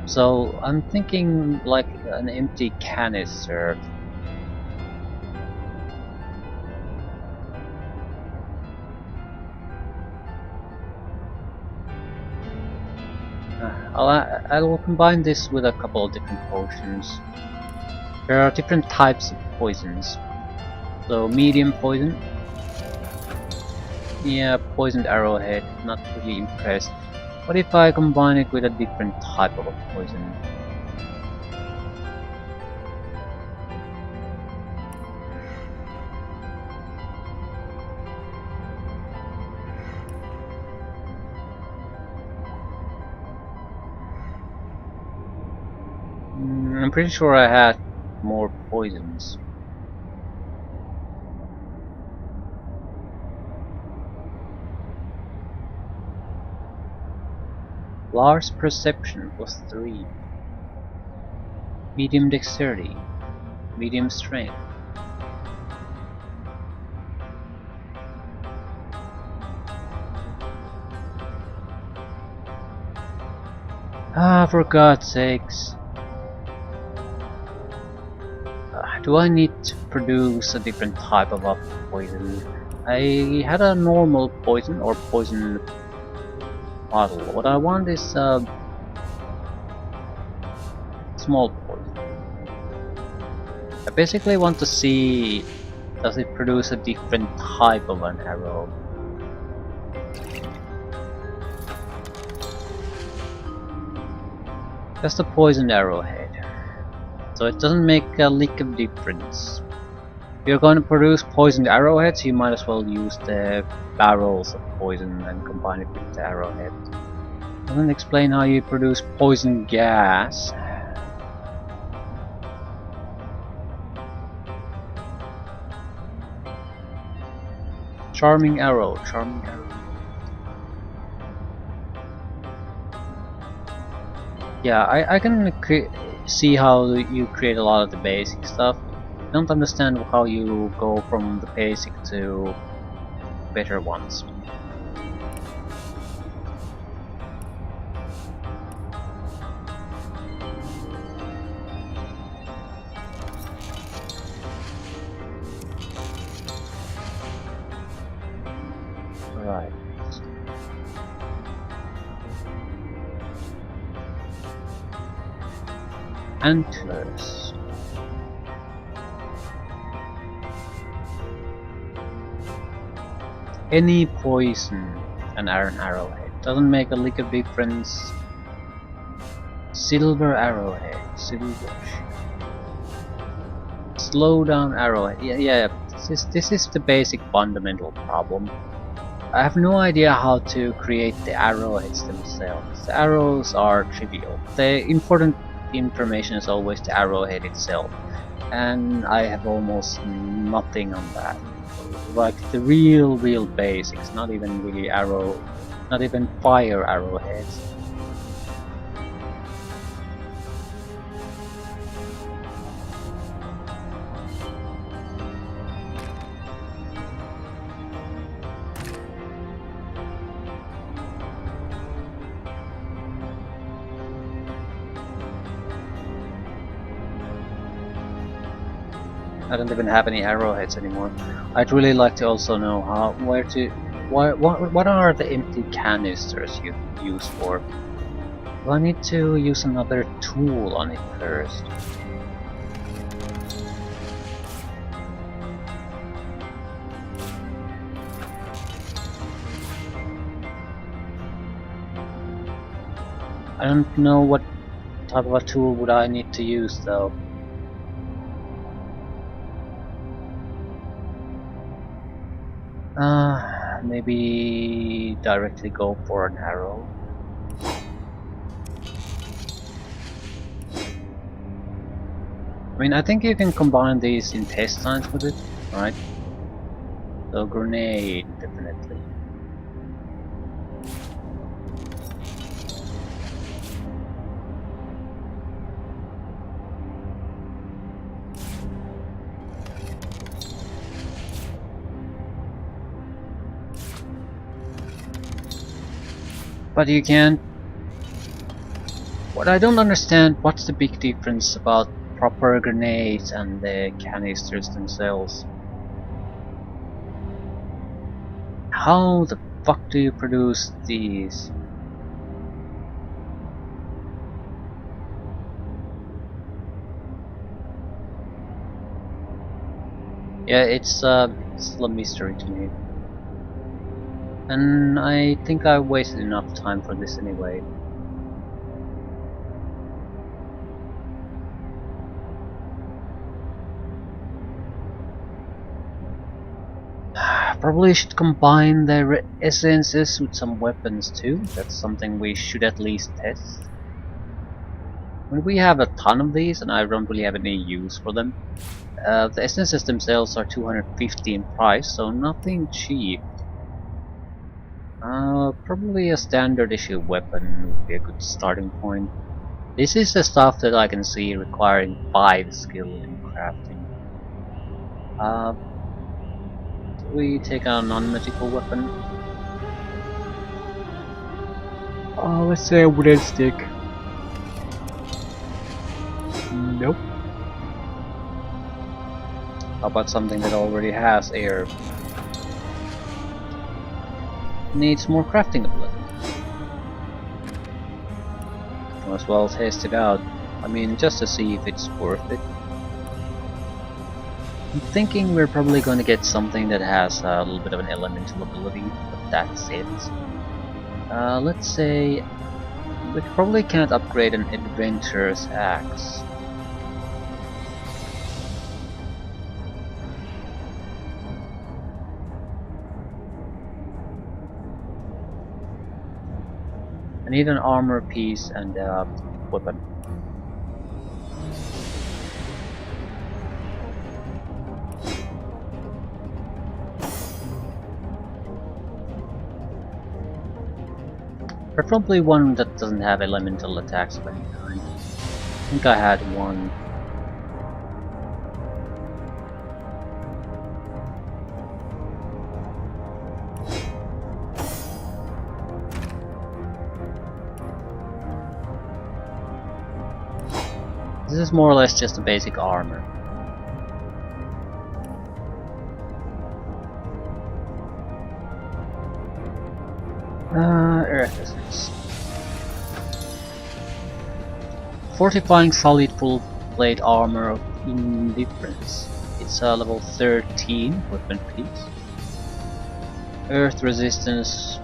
[SPEAKER 1] So I'm thinking like an empty canister. I will combine this with a couple of different potions. There are different types of poisons. So medium poison. Yeah, poisoned arrowhead, not really impressed. What if I combine it with a different type of poison? I'm pretty sure I had more poisons. Large perception was 3. Medium dexterity. Medium strength. Ah, for God's sakes. Do I need to produce a different type of a poison? I had a normal poison or poison bottle. What I want is small poison. I basically want to see, does it produce a different type of an arrow? Just a poisoned arrowhead. So it doesn't make a lick of difference. If you're going to produce poisoned arrowheads, you might as well use the barrels of poison and combine it with the arrowhead. Doesn't explain how you produce poison gas. Charming arrow, charming arrow. Yeah, I can see how you create a lot of the basic stuff. I don't understand how you go from the basic to better ones. Right. Antlers. Any poison an iron arrowhead. Doesn't make a lick of difference. Silver arrowhead. Silver. Slow down arrowhead. Yeah. This is the basic fundamental problem. I have no idea how to create the arrowheads themselves. The arrows are trivial. The important information is always the arrowhead itself, and I have almost nothing on that. Like the real basics, not even really not even fire arrowheads. I don't even have any arrowheads anymore. I'd really like to also know what are the empty canisters you use for? Do I need to use another tool on it first? I don't know what type of a tool would I need to use though. Maybe directly go for an arrow. I mean, I think you can combine these intestines with it, right? So grenade, definitely. But you can't. What I don't understand, what's the big difference about proper grenades and the canisters themselves? How the fuck do you produce these? Yeah, it's still a mystery to me. And I think I wasted enough time for this anyway. Probably should combine the essences with some weapons too. That's something we should at least test. I mean, we have a ton of these and I don't really have any use for them. The essences themselves are 250 in price, so nothing cheap. Probably a standard issue weapon would be a good starting point. This is the stuff that I can see requiring 5 skill in crafting. Do we take a non-magical weapon? Let's say a wooden stick. Nope. How about something that already has air? Needs more crafting ability. Might as well test it out. I mean, just to see if it's worth it. I'm thinking we're probably going to get something that has a little bit of an elemental ability, but that's it. Let's say We probably can't upgrade an adventurer's axe. I need an armor piece and a weapon. Preferably one that doesn't have elemental attacks of any kind. I think I had one. This is more or less just a basic armor. Earth essence. Fortifying solid full plate armor of indifference. It's a level 13 weapon piece. Earth resistance.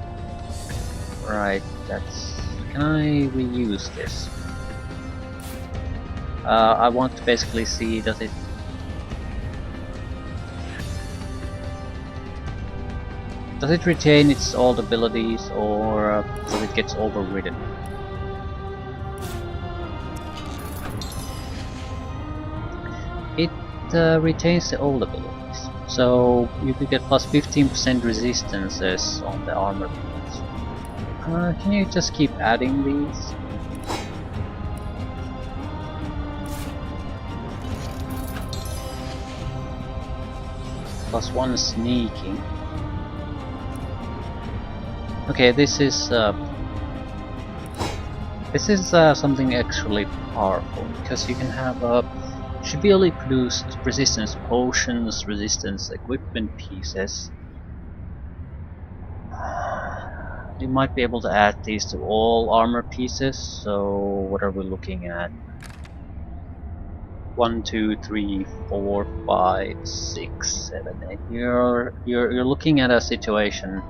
[SPEAKER 1] Right, that's... Can I reuse this? I want to basically see does it retain its old abilities or does it get overridden? It retains the old abilities, so you could get plus 15% resistances on the armor piece. Can you just keep adding these? Plus 1 sneaking. Okay, this is something actually powerful because you can have shibially produced resistance potions, resistance equipment pieces. You might be able to add these to all armor pieces. So what are we looking at? 1, 2, 3, 4, 5, 6, 7, 8. You're looking at a situation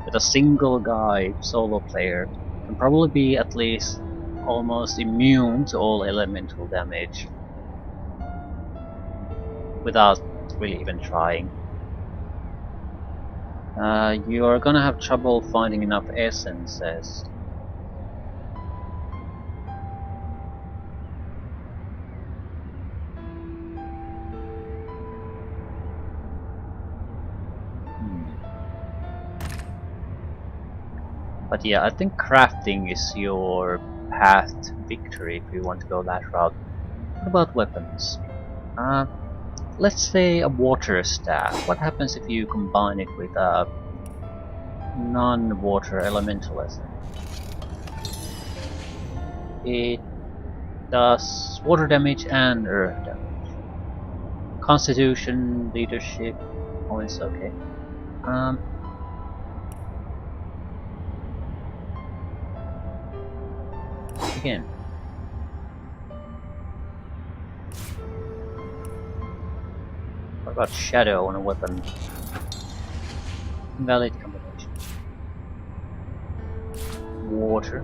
[SPEAKER 1] with a single guy, solo player, can probably be at least almost immune to all elemental damage without really even trying. You're gonna have trouble finding enough essences. But yeah, I think crafting is your path to victory if you want to go that route. What about weapons? Let's say a water staff. What happens if you combine it with a non-water elemental essence? It does water damage and earth damage. Constitution, leadership, points, okay. Again. What about shadow on a weapon? Invalid combination. Water.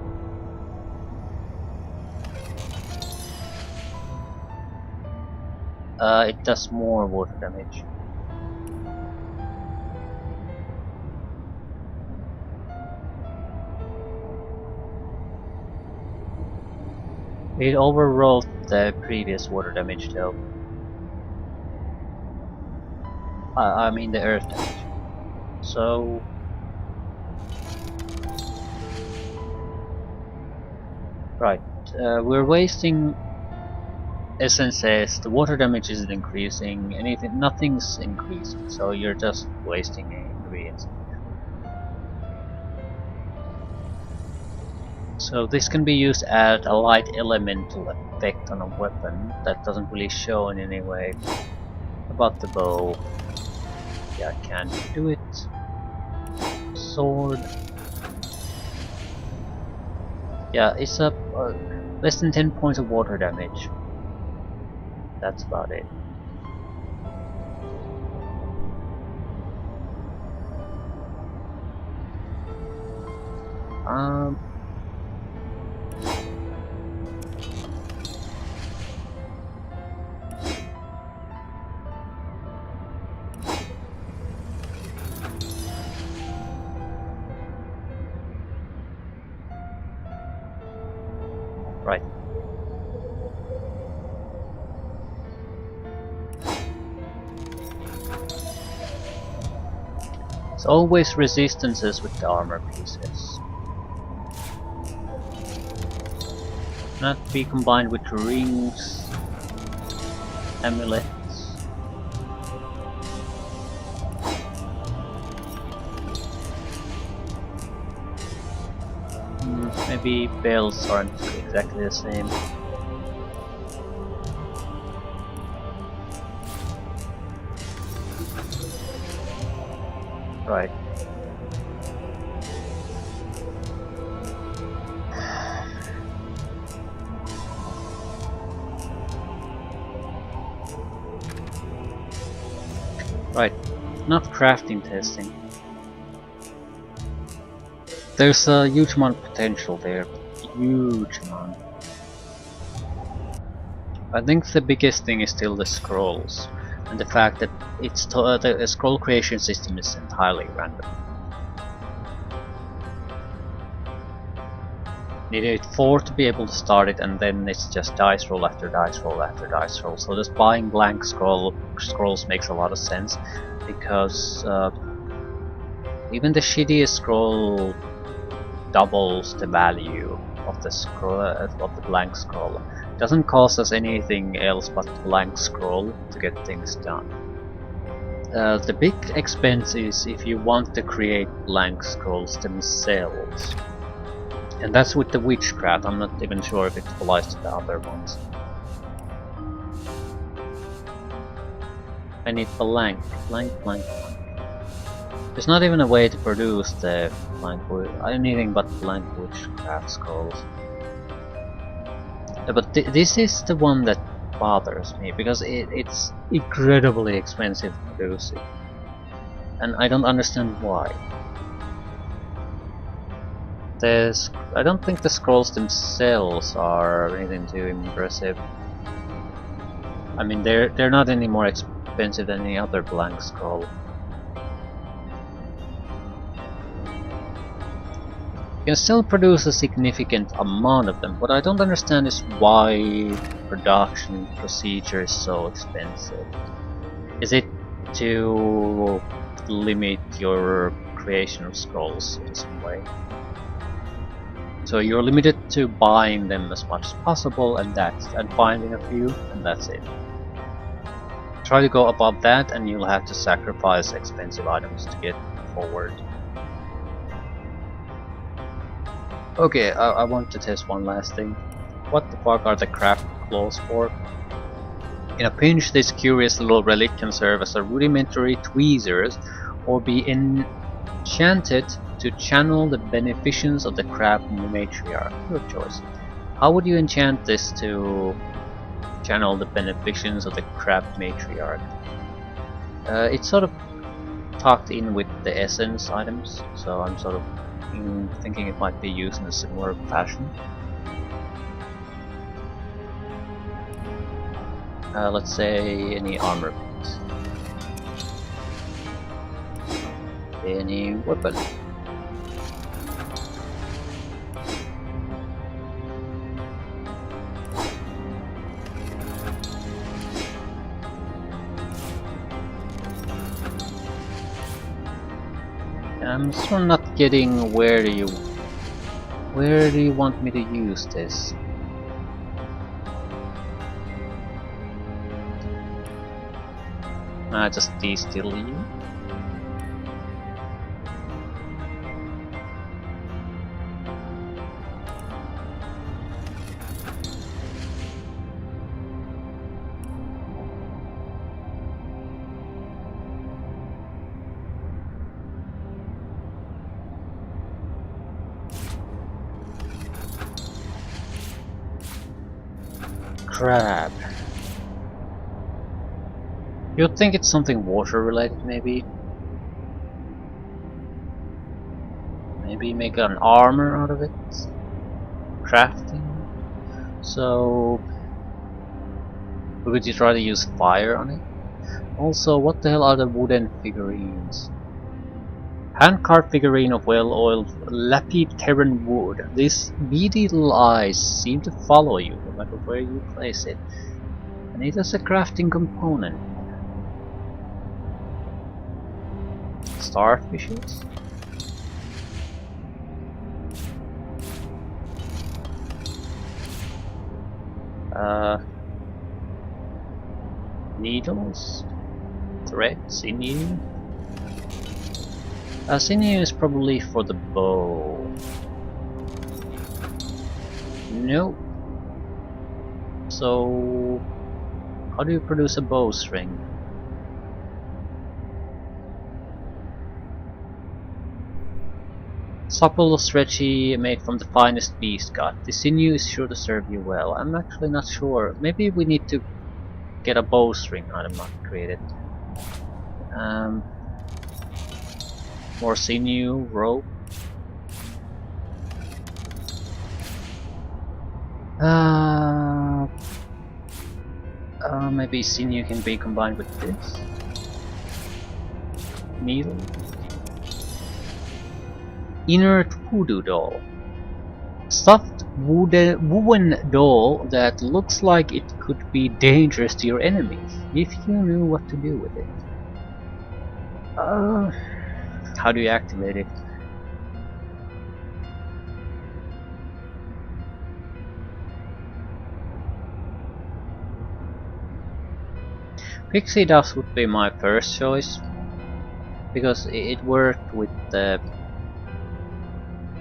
[SPEAKER 1] It does more water damage. It overrode the previous water damage though. I mean the earth damage. So... Right, we're wasting essences, the water damage isn't increasing, nothing's increasing, so you're just wasting ingredients. So this can be used as a light elemental effect on a weapon that doesn't really show in any way. About the bow, yeah, I can't do it. Sword, yeah, it's up less than 10 points of water damage. That's about it. Right. There's always resistances with the armor pieces. Not be combined with rings, amulets. Maybe bells aren't exactly the same. Right. Right. Enough crafting testing. There's a huge amount of potential there. Huge amount. I think the biggest thing is still the scrolls, and the fact that the scroll creation system is entirely random. Needed 4 to be able to start it, and then it's just dice roll after dice roll after dice roll. So just buying blank scrolls makes a lot of sense, because even the shittiest scroll doubles the value of the scroll of the blank scroll. It doesn't cost us anything else but the blank scroll to get things done. The big expense is if you want to create blank scrolls themselves. And that's with the witchcraft. I'm not even sure if it applies to the other ones. I need blank. There's not even a way to produce the blank anything but blank witchcraft scrolls. But this is the one that bothers me, because it's incredibly expensive to produce it. And I don't understand why. I don't think the scrolls themselves are anything too impressive. I mean, they're not any more expensive than any other blank scroll. You can still produce a significant amount of them. What I don't understand is why the production procedure is so expensive. Is it to limit your creation of scrolls in some way? So you're limited to buying them as much as possible, and finding a few, and that's it. Try to go above that, and you'll have to sacrifice expensive items to get forward. Okay, I want to test one last thing. What the fuck are the craft claws for? In a pinch, this curious little relic can serve as a rudimentary tweezers, or be enchanted to channel the beneficence of the crab matriarch. Your choice. How would you enchant this to channel the beneficence of the crab matriarch? It's sort of tucked in with the essence items, so I'm sort of thinking it might be used in a similar fashion. Let's say any armor piece. Any weapon. I'm still not getting where do you want me to use this? Just de-still you? Crab. You'd think it's something water related, maybe? Maybe make an armor out of it? Crafting? So... would you try to use fire on it? Also, what the hell are the wooden figurines? Handcart figurine of well-oiled Lapiteran wood. These beady little eyes seem to follow you, no matter where you place it. And it has a crafting component. Starfishes? Needles? Thread? Sinew? Sinew is probably for the bow. Nope. So, how do you produce a bowstring? Supple, stretchy, made from the finest beast gut. The sinew is sure to serve you well. I'm actually not sure. Maybe we need to get a bowstring item not created. More sinew, rope. Maybe sinew can be combined with this. Needle. Inert voodoo doll. Stuffed wooden doll that looks like it could be dangerous to your enemies, if you knew what to do with it. How do you activate it? Pixie dust would be my first choice, because it worked with the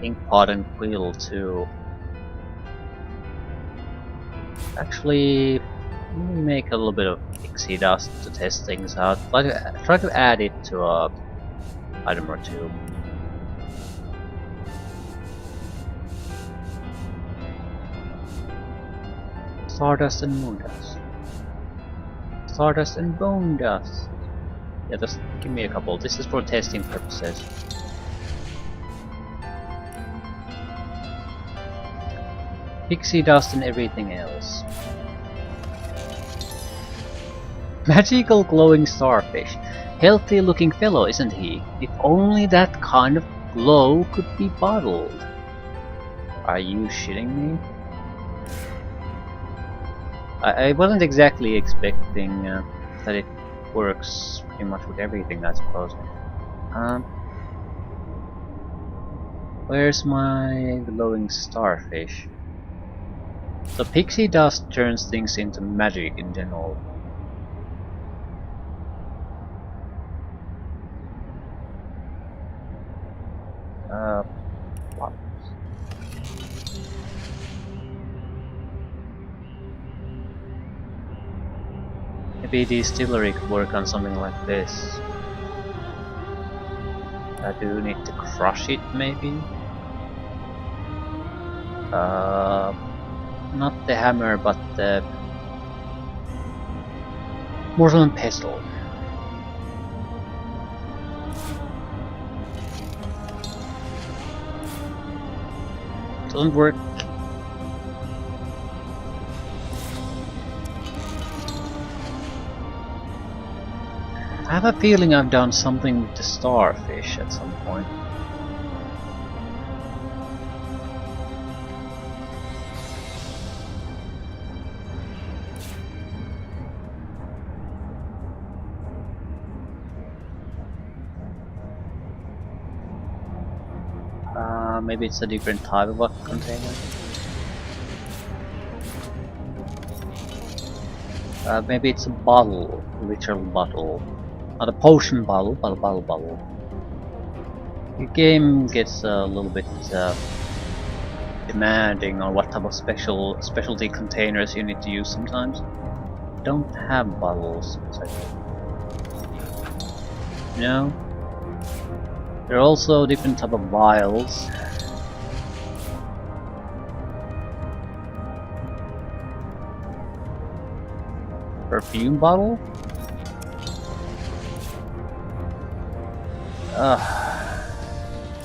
[SPEAKER 1] ink pot and quill too. Actually, let me make a little bit of pixie dust to test things out. Try to add it to a item or two. Stardust and moon dust. Stardust and bone dust. Yeah, just give me a couple. This is for testing purposes. Pixie dust and everything else. Magical glowing starfish. Healthy looking fellow, isn't he? If only that kind of glow could be bottled. Are you shitting me? I wasn't exactly expecting that it works pretty much with everything, I suppose. Where's my glowing starfish? So pixie dust turns things into magic in general. What? Maybe the distillery could work on something like this. I do need to crush it, maybe? Not the hammer, but the mortal and pestle. Doesn't work. I have a feeling I've done something with the starfish at some point. Maybe it's a different type of a container. Maybe it's a bottle, literal bottle. Not a potion bottle, but a bottle. The game gets a little bit demanding on what type of specialty containers you need to use sometimes. Don't have bottles. No. There are also different type of vials. Perfume bottle?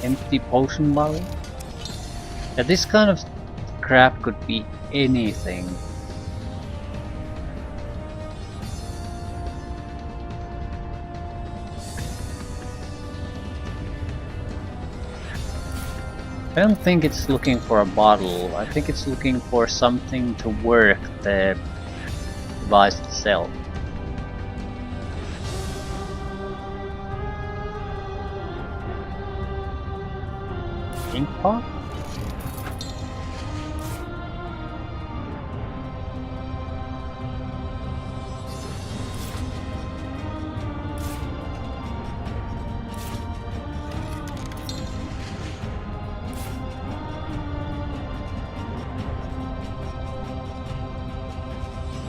[SPEAKER 1] Empty potion bottle? Yeah, this kind of crap could be anything. I don't think it's looking for a bottle. I think it's looking for something to work the device itself. Ink pot?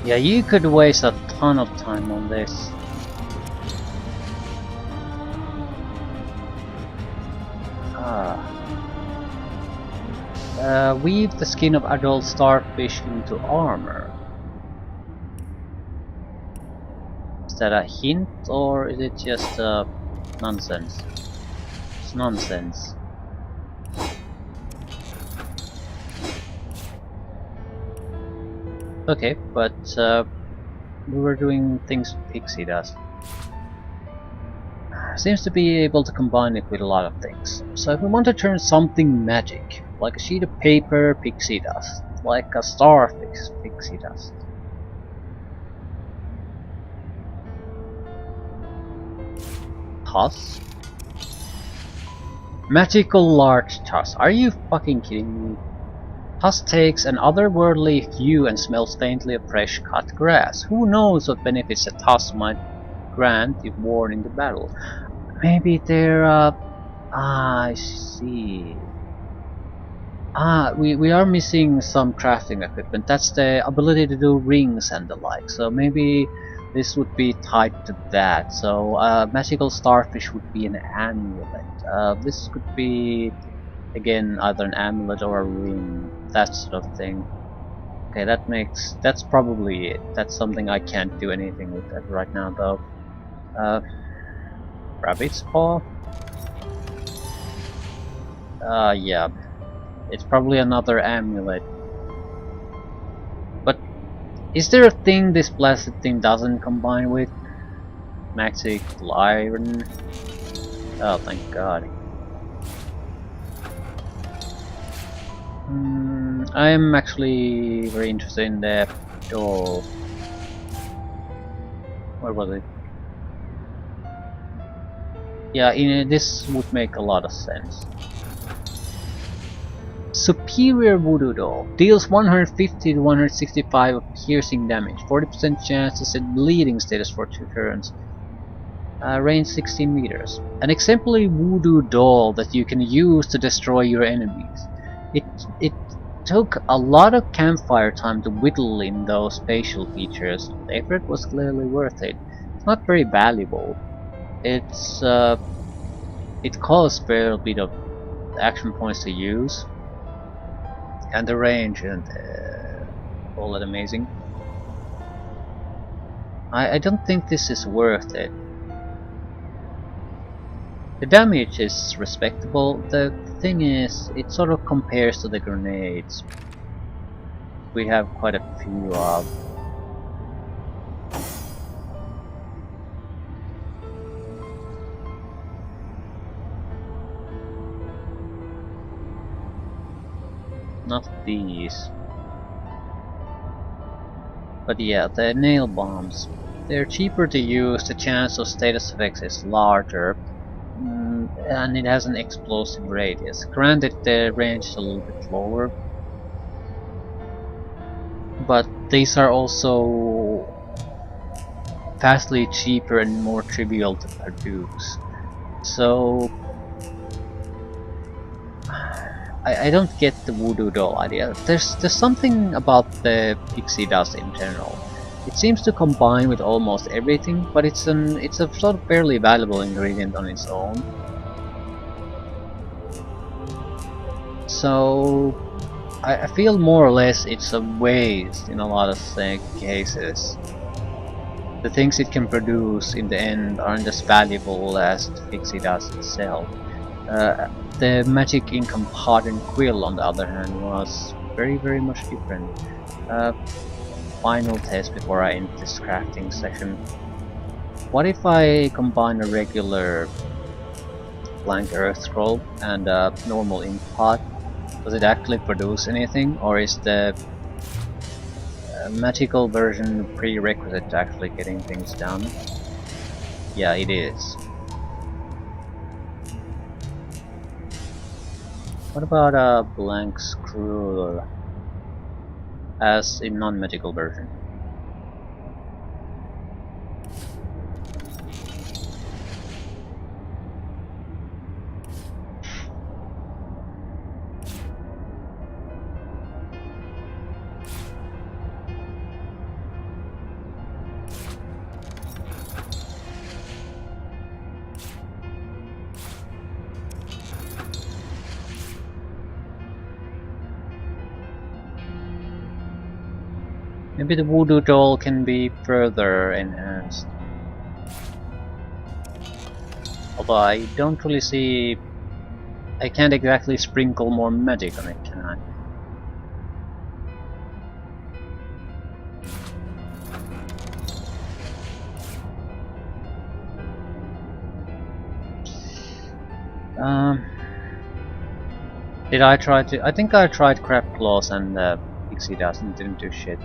[SPEAKER 1] Yeah, you could waste a ton of time on this. Weave the skin of adult starfish into armor. Is that a hint or is it just nonsense? It's nonsense. Okay, but we were doing things Pixie does. Seems to be able to combine it with a lot of things. So if we want to turn something magic, like a sheet of paper, pixie dust. Like a starfish, pixie dust. Tusk? Magical large tusk. Are you fucking kidding me? Tusk takes an otherworldly hue and smells faintly of fresh cut grass. Who knows what benefits a tusk might grant if worn in the battle? Maybe they're I see. We are missing some crafting equipment. That's the ability to do rings and the like. So maybe this would be tied to that. So magical starfish would be an amulet. This could be again either an amulet or a ring, that sort of thing. Okay, that's probably it. That's something I can't do anything with that right now though. Rabbit's paw. Yeah. It's probably another amulet. But is there a thing this blessed thing doesn't combine with? Magic iron? Oh, thank God. I am actually very interested in the doll. Where was it? Yeah, this would make a lot of sense. Superior Voodoo Doll deals 150 to 165 of piercing damage, 40% chance to set bleeding status for 2 turns. Range 16 meters. An exemplary voodoo doll that you can use to destroy your enemies. It took a lot of campfire time to whittle in those facial features. The effort was clearly worth it. It's not very valuable. It's it costs a fair bit of action points to use. And the range and all that amazing. I don't think this is worth it. The damage is respectable. The thing is, it sort of compares to the grenades. We have quite a few of. Not these. But yeah, the nail bombs. They're cheaper to use, the chance of status effects is larger, and it has an explosive radius. Granted, the range is a little bit lower, but these are also vastly cheaper and more trivial to produce. So I don't get the voodoo doll idea. There's something about the pixie dust in general. It seems to combine with almost everything, but it's a sort of fairly valuable ingredient on its own. So I feel more or less it's a waste in a lot of cases. The things it can produce in the end aren't as valuable as the pixie dust itself. The magic ink and hardened quill, on the other hand, was very much different. Final test before I end this crafting section. What if I combine a regular blank earth scroll and a normal ink pot? Does it actually produce anything, or is the magical version prerequisite to actually getting things done? Yeah, it is. What about a blank scroll as a non-magical version? Maybe the voodoo doll can be further enhanced. Although I don't really see... I can't exactly sprinkle more magic on it, can I? Um, did I try to... I think I tried Crab Claws and Pixie Dust and didn't do shit.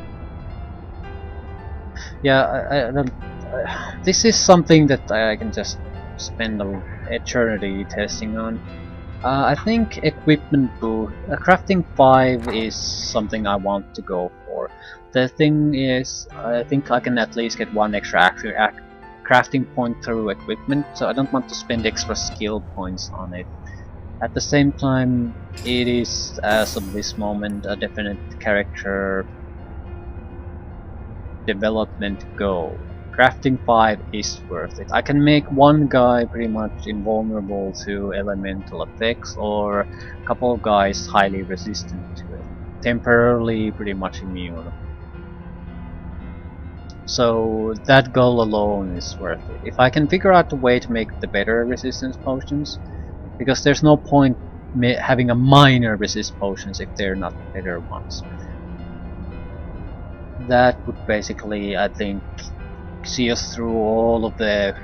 [SPEAKER 1] Yeah, I don't... this is something that I can just spend an eternity testing on. I think equipment boost, crafting 5 is something I want to go for. The thing is, I think I can at least get one extra crafting point through equipment, so I don't want to spend extra skill points on it. At the same time, it is, as of this moment, a definite character development goal. Crafting 5 is worth it. I can make one guy pretty much invulnerable to elemental effects, or a couple of guys highly resistant to it. Temporarily pretty much immune. So that goal alone is worth it. If I can figure out a way to make the better resistance potions, because there's no point having a minor resist potions if they're not better ones. That would basically, I think, see us through all of the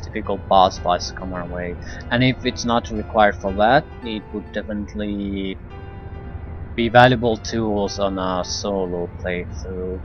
[SPEAKER 1] difficult boss fights come our way. And if it's not required for that, it would definitely be valuable tools on a solo playthrough.